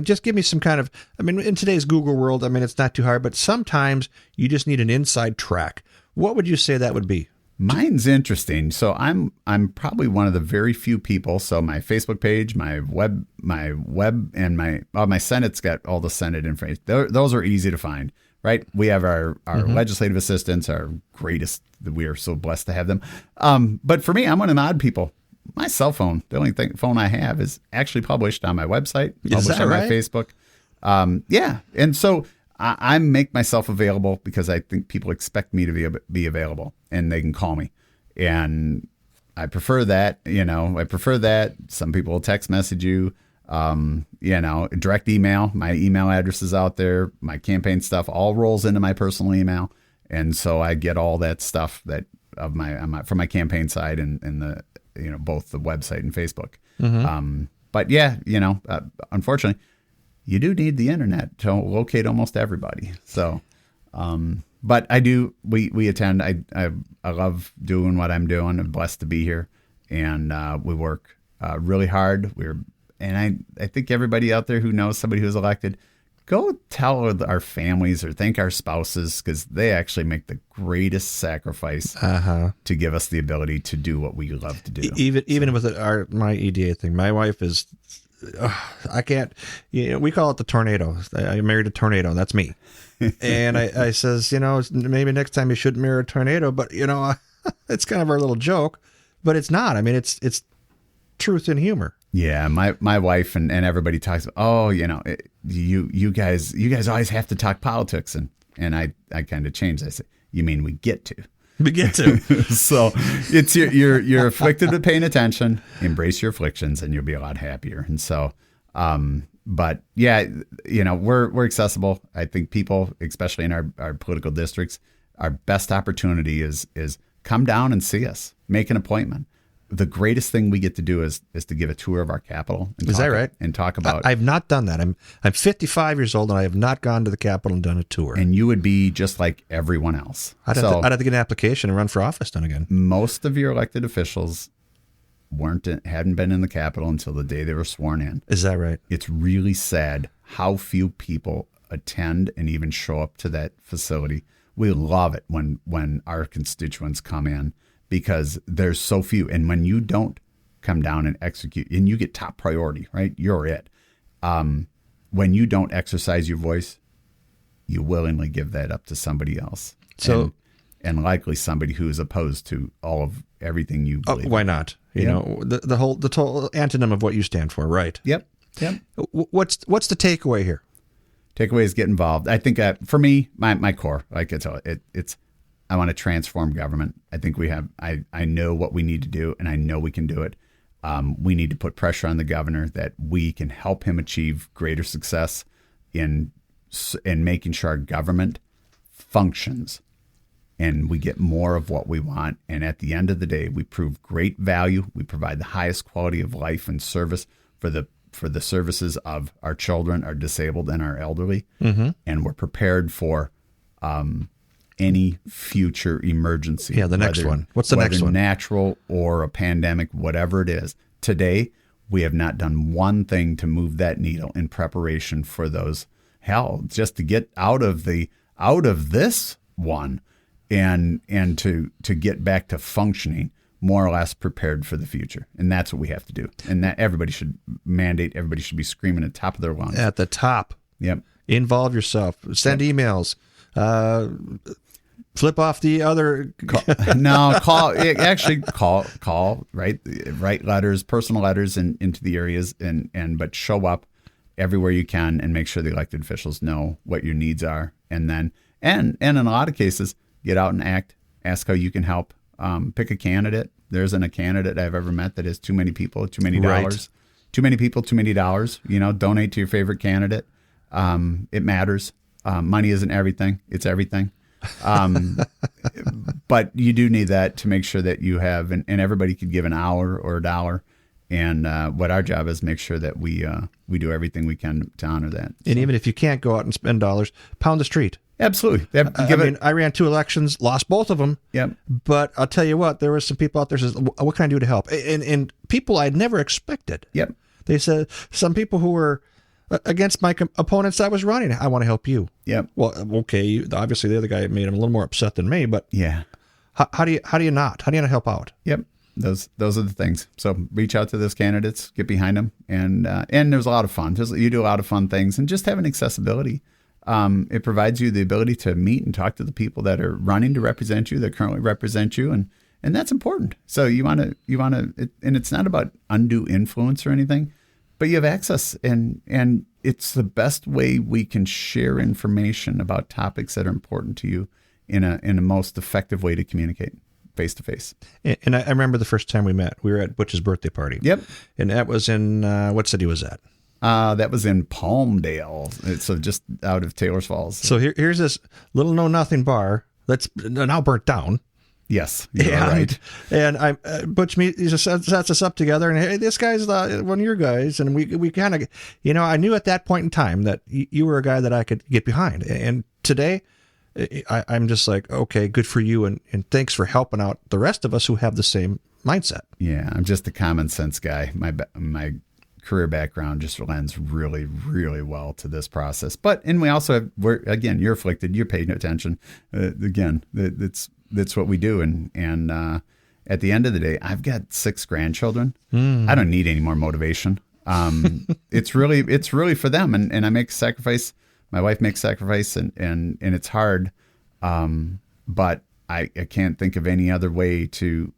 Just give me some kind of, in today's Google world, it's not too hard, but sometimes you just need an inside track. What would you say that would be? Mine's interesting. So I'm probably one of the very few people. So my Facebook page, my web, and my Senate's got all the Senate information. Those are easy to find, right? We have our legislative assistants, our greatest. We are so blessed to have them. But for me, I'm one of the odd people. My cell phone, the only phone I have, is actually published on my website, published on my Facebook. Yeah, and so I make myself available because I think people expect me to be available and they can call me. And I prefer that, I prefer that. Some people will text message you, direct email. My email address is out there. My campaign stuff all rolls into my personal email. And so I get all that stuff from my campaign side and the, both the website and Facebook. But yeah, unfortunately, you do need the internet to locate almost everybody. So, but I do, we attend, I love doing what I'm doing. I'm blessed to be here, and we work really hard. I think everybody out there who knows somebody who's elected, go tell our families or thank our spouses, because they actually make the greatest sacrifice to give us the ability to do what we love to do. Even with my EDA thing, my wife is, I can't, we call it the tornado. I married a tornado. That's me. And I says, maybe next time you shouldn't marry a tornado, but it's kind of our little joke, but it's not. It's truth and humor. Yeah. My wife and everybody talks about, you guys always have to talk politics. And I kind of changed. I said, you mean we get to. We get to. So it's you're afflicted with paying attention, embrace your afflictions, and you'll be a lot happier. And so, but yeah, we're accessible. I think people, especially in our political districts, our best opportunity is come down and see us, make an appointment. The greatest thing we get to do is to give a tour of our Capitol. Is that right? And talk about. I've not done that. I'm 55 years old and I have not gone to the Capitol and done a tour. And you would be just like everyone else. I'd have to get an application and run for office then again. Most of your elected officials hadn't been in the Capitol until the day they were sworn in. Is that right? It's really sad how few people attend and even show up to that facility. We love it when our constituents come in because there's so few. And when you don't come down and execute, and you get top priority, right? You're it. When you don't exercise your voice, you willingly give that up to somebody else. So, and likely somebody who is opposed to everything you believe. Why not? You know, the total antonym of what you stand for, right? Yep. What's the takeaway here? Takeaway is get involved. I think for me, my core, like it's I want to transform government. I think I know what we need to do, and I know we can do it. We need to put pressure on the governor that we can help him achieve greater success in making sure our government functions and we get more of what we want. And at the end of the day, we prove great value. We provide the highest quality of life and service for the services of our children, our disabled, and our elderly. Mm-hmm. And we're prepared for any future emergency. Yeah, the next one. What's the next one? Natural or a pandemic, whatever it is. Today, we have not done one thing to move that needle in preparation for those. Hell, just to get out of this one and to get back to functioning more or less prepared for the future. And that's what we have to do. And that everybody should be screaming at the top of their lungs. At the top. Yep. Involve yourself. Send emails. Flip off the other. Call, right? Write letters, personal letters into the areas but show up everywhere you can and make sure the elected officials know what your needs are. And then, and in a lot of cases, get out and act, ask how you can help. Pick a candidate. There isn't a candidate I've ever met that has too many people, too many dollars. Right. Too many people, too many dollars. Donate to your favorite candidate. It matters. Money isn't everything. It's everything. But you do need that to make sure that you have, and everybody could give an hour or $1. And what our job is, make sure that we do everything we can to honor that. And even if you can't go out and spend dollars, pound the street. Absolutely. I ran 2 elections, lost both of them. Yep. But I'll tell you what, there were some people out there who says, what can I do to help? And people I'd never expected. Yep. They said, some people who were against my opponents I was running, I want to help you. Yep. Well, okay, obviously the other guy made him a little more upset than me, but yeah. How do you not help out? Yep. Those are the things. So reach out to those candidates, get behind them, and there's a lot of fun. You do a lot of fun things, and just having accessibility. It provides you the ability to meet and talk to the people that are running to represent you, that currently represent you, and that's important. So you want to, and it's not about undue influence or anything, but you have access, and it's the best way we can share information about topics that are important to you in a most effective way to communicate. Face to face. And I remember the first time we met. We were at Butch's birthday party. Yep. And that was in, what city was that? That was in Palmdale. So just out of Taylor's Falls. So here's this little know-nothing bar that's now burnt down. Yes, you're right. And Butch he just sets us up together, and hey, this guy's one of your guys, and we kind of, I knew at that point in time that you were a guy that I could get behind. And today, I'm just like, okay, good for you, and thanks for helping out the rest of us who have the same mindset. Yeah, I'm just a common sense guy. My career background just lends really, really well to this process. And we also have, you're afflicted, you're paying attention. That's what we do. And at the end of the day, I've got 6 grandchildren. I don't need any more motivation. It's really for them. And I make sacrifice. My wife makes sacrifice, and it's hard. But I can't think of any other way to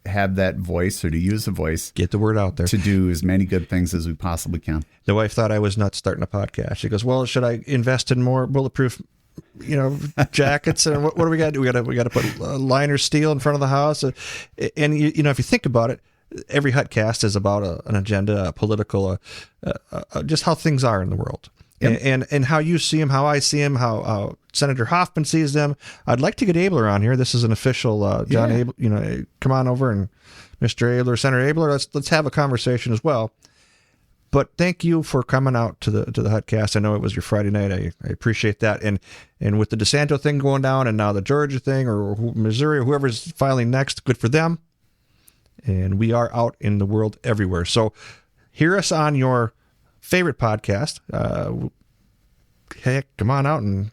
have that voice, or to use the voice, get the word out there, to do as many good things as we possibly can. The wife thought I was nuts starting a podcast. She goes, well, should I invest in more bulletproof, jackets? And what do we got to do? We got to put liner steel in front of the house. And if you think about it, every HuttCast is about an agenda, a political, just how things are in the world. Yep. And how you see them, how I see them, how Senator Hoffman sees them. I'd like to get Abler on here. This is an official John Abler. Come on over, and Mr. Abler, Senator Abler, let's have a conversation as well. But thank you for coming out to the HuttCast. I know it was your Friday night. I appreciate that. And with the DeSanto thing going down, and now the Georgia thing, or Missouri, or whoever's filing next, good for them. and we are out in the world everywhere. So hear us on your favorite podcast. Heck, come on out, and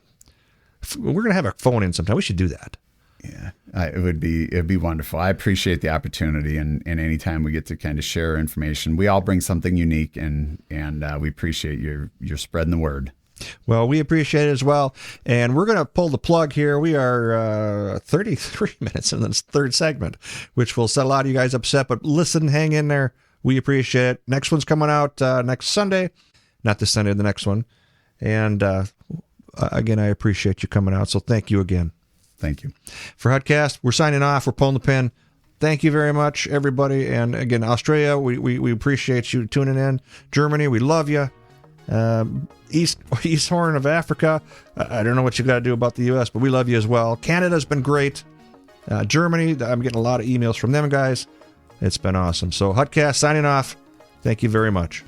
we're going to have a phone in sometime. We should do that. Yeah, it'd be wonderful. I appreciate the opportunity, and anytime we get to kind of share information, we all bring something unique, and we appreciate your spreading the word. Well, we appreciate it as well, and we're going to pull the plug here. We are 33 minutes in this third segment, which will set a lot of you guys upset, but listen, hang in there. We appreciate it. Next one's coming out next Sunday, not this Sunday, the next one, and again, I appreciate you coming out, so thank you again. Thank you. For HuttCast, we're signing off. We're pulling the pin. Thank you very much, everybody. And again, Australia, we appreciate you tuning in. Germany, we love you. East Horn of Africa, I don't know what you got to do about the U.S., but we love you as well. Canada's been great. Germany, I'm getting a lot of emails from them guys. It's been awesome. So HuttCast signing off. Thank you very much.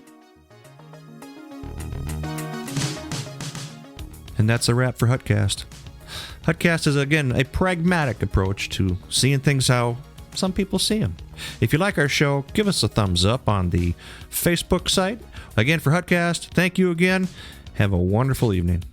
And that's a wrap for HuttCast. HuttCast is, again, a pragmatic approach to seeing things how some people see them. If you like our show, give us a thumbs up on the Facebook site. Again, for HuttCast, thank you again. Have a wonderful evening.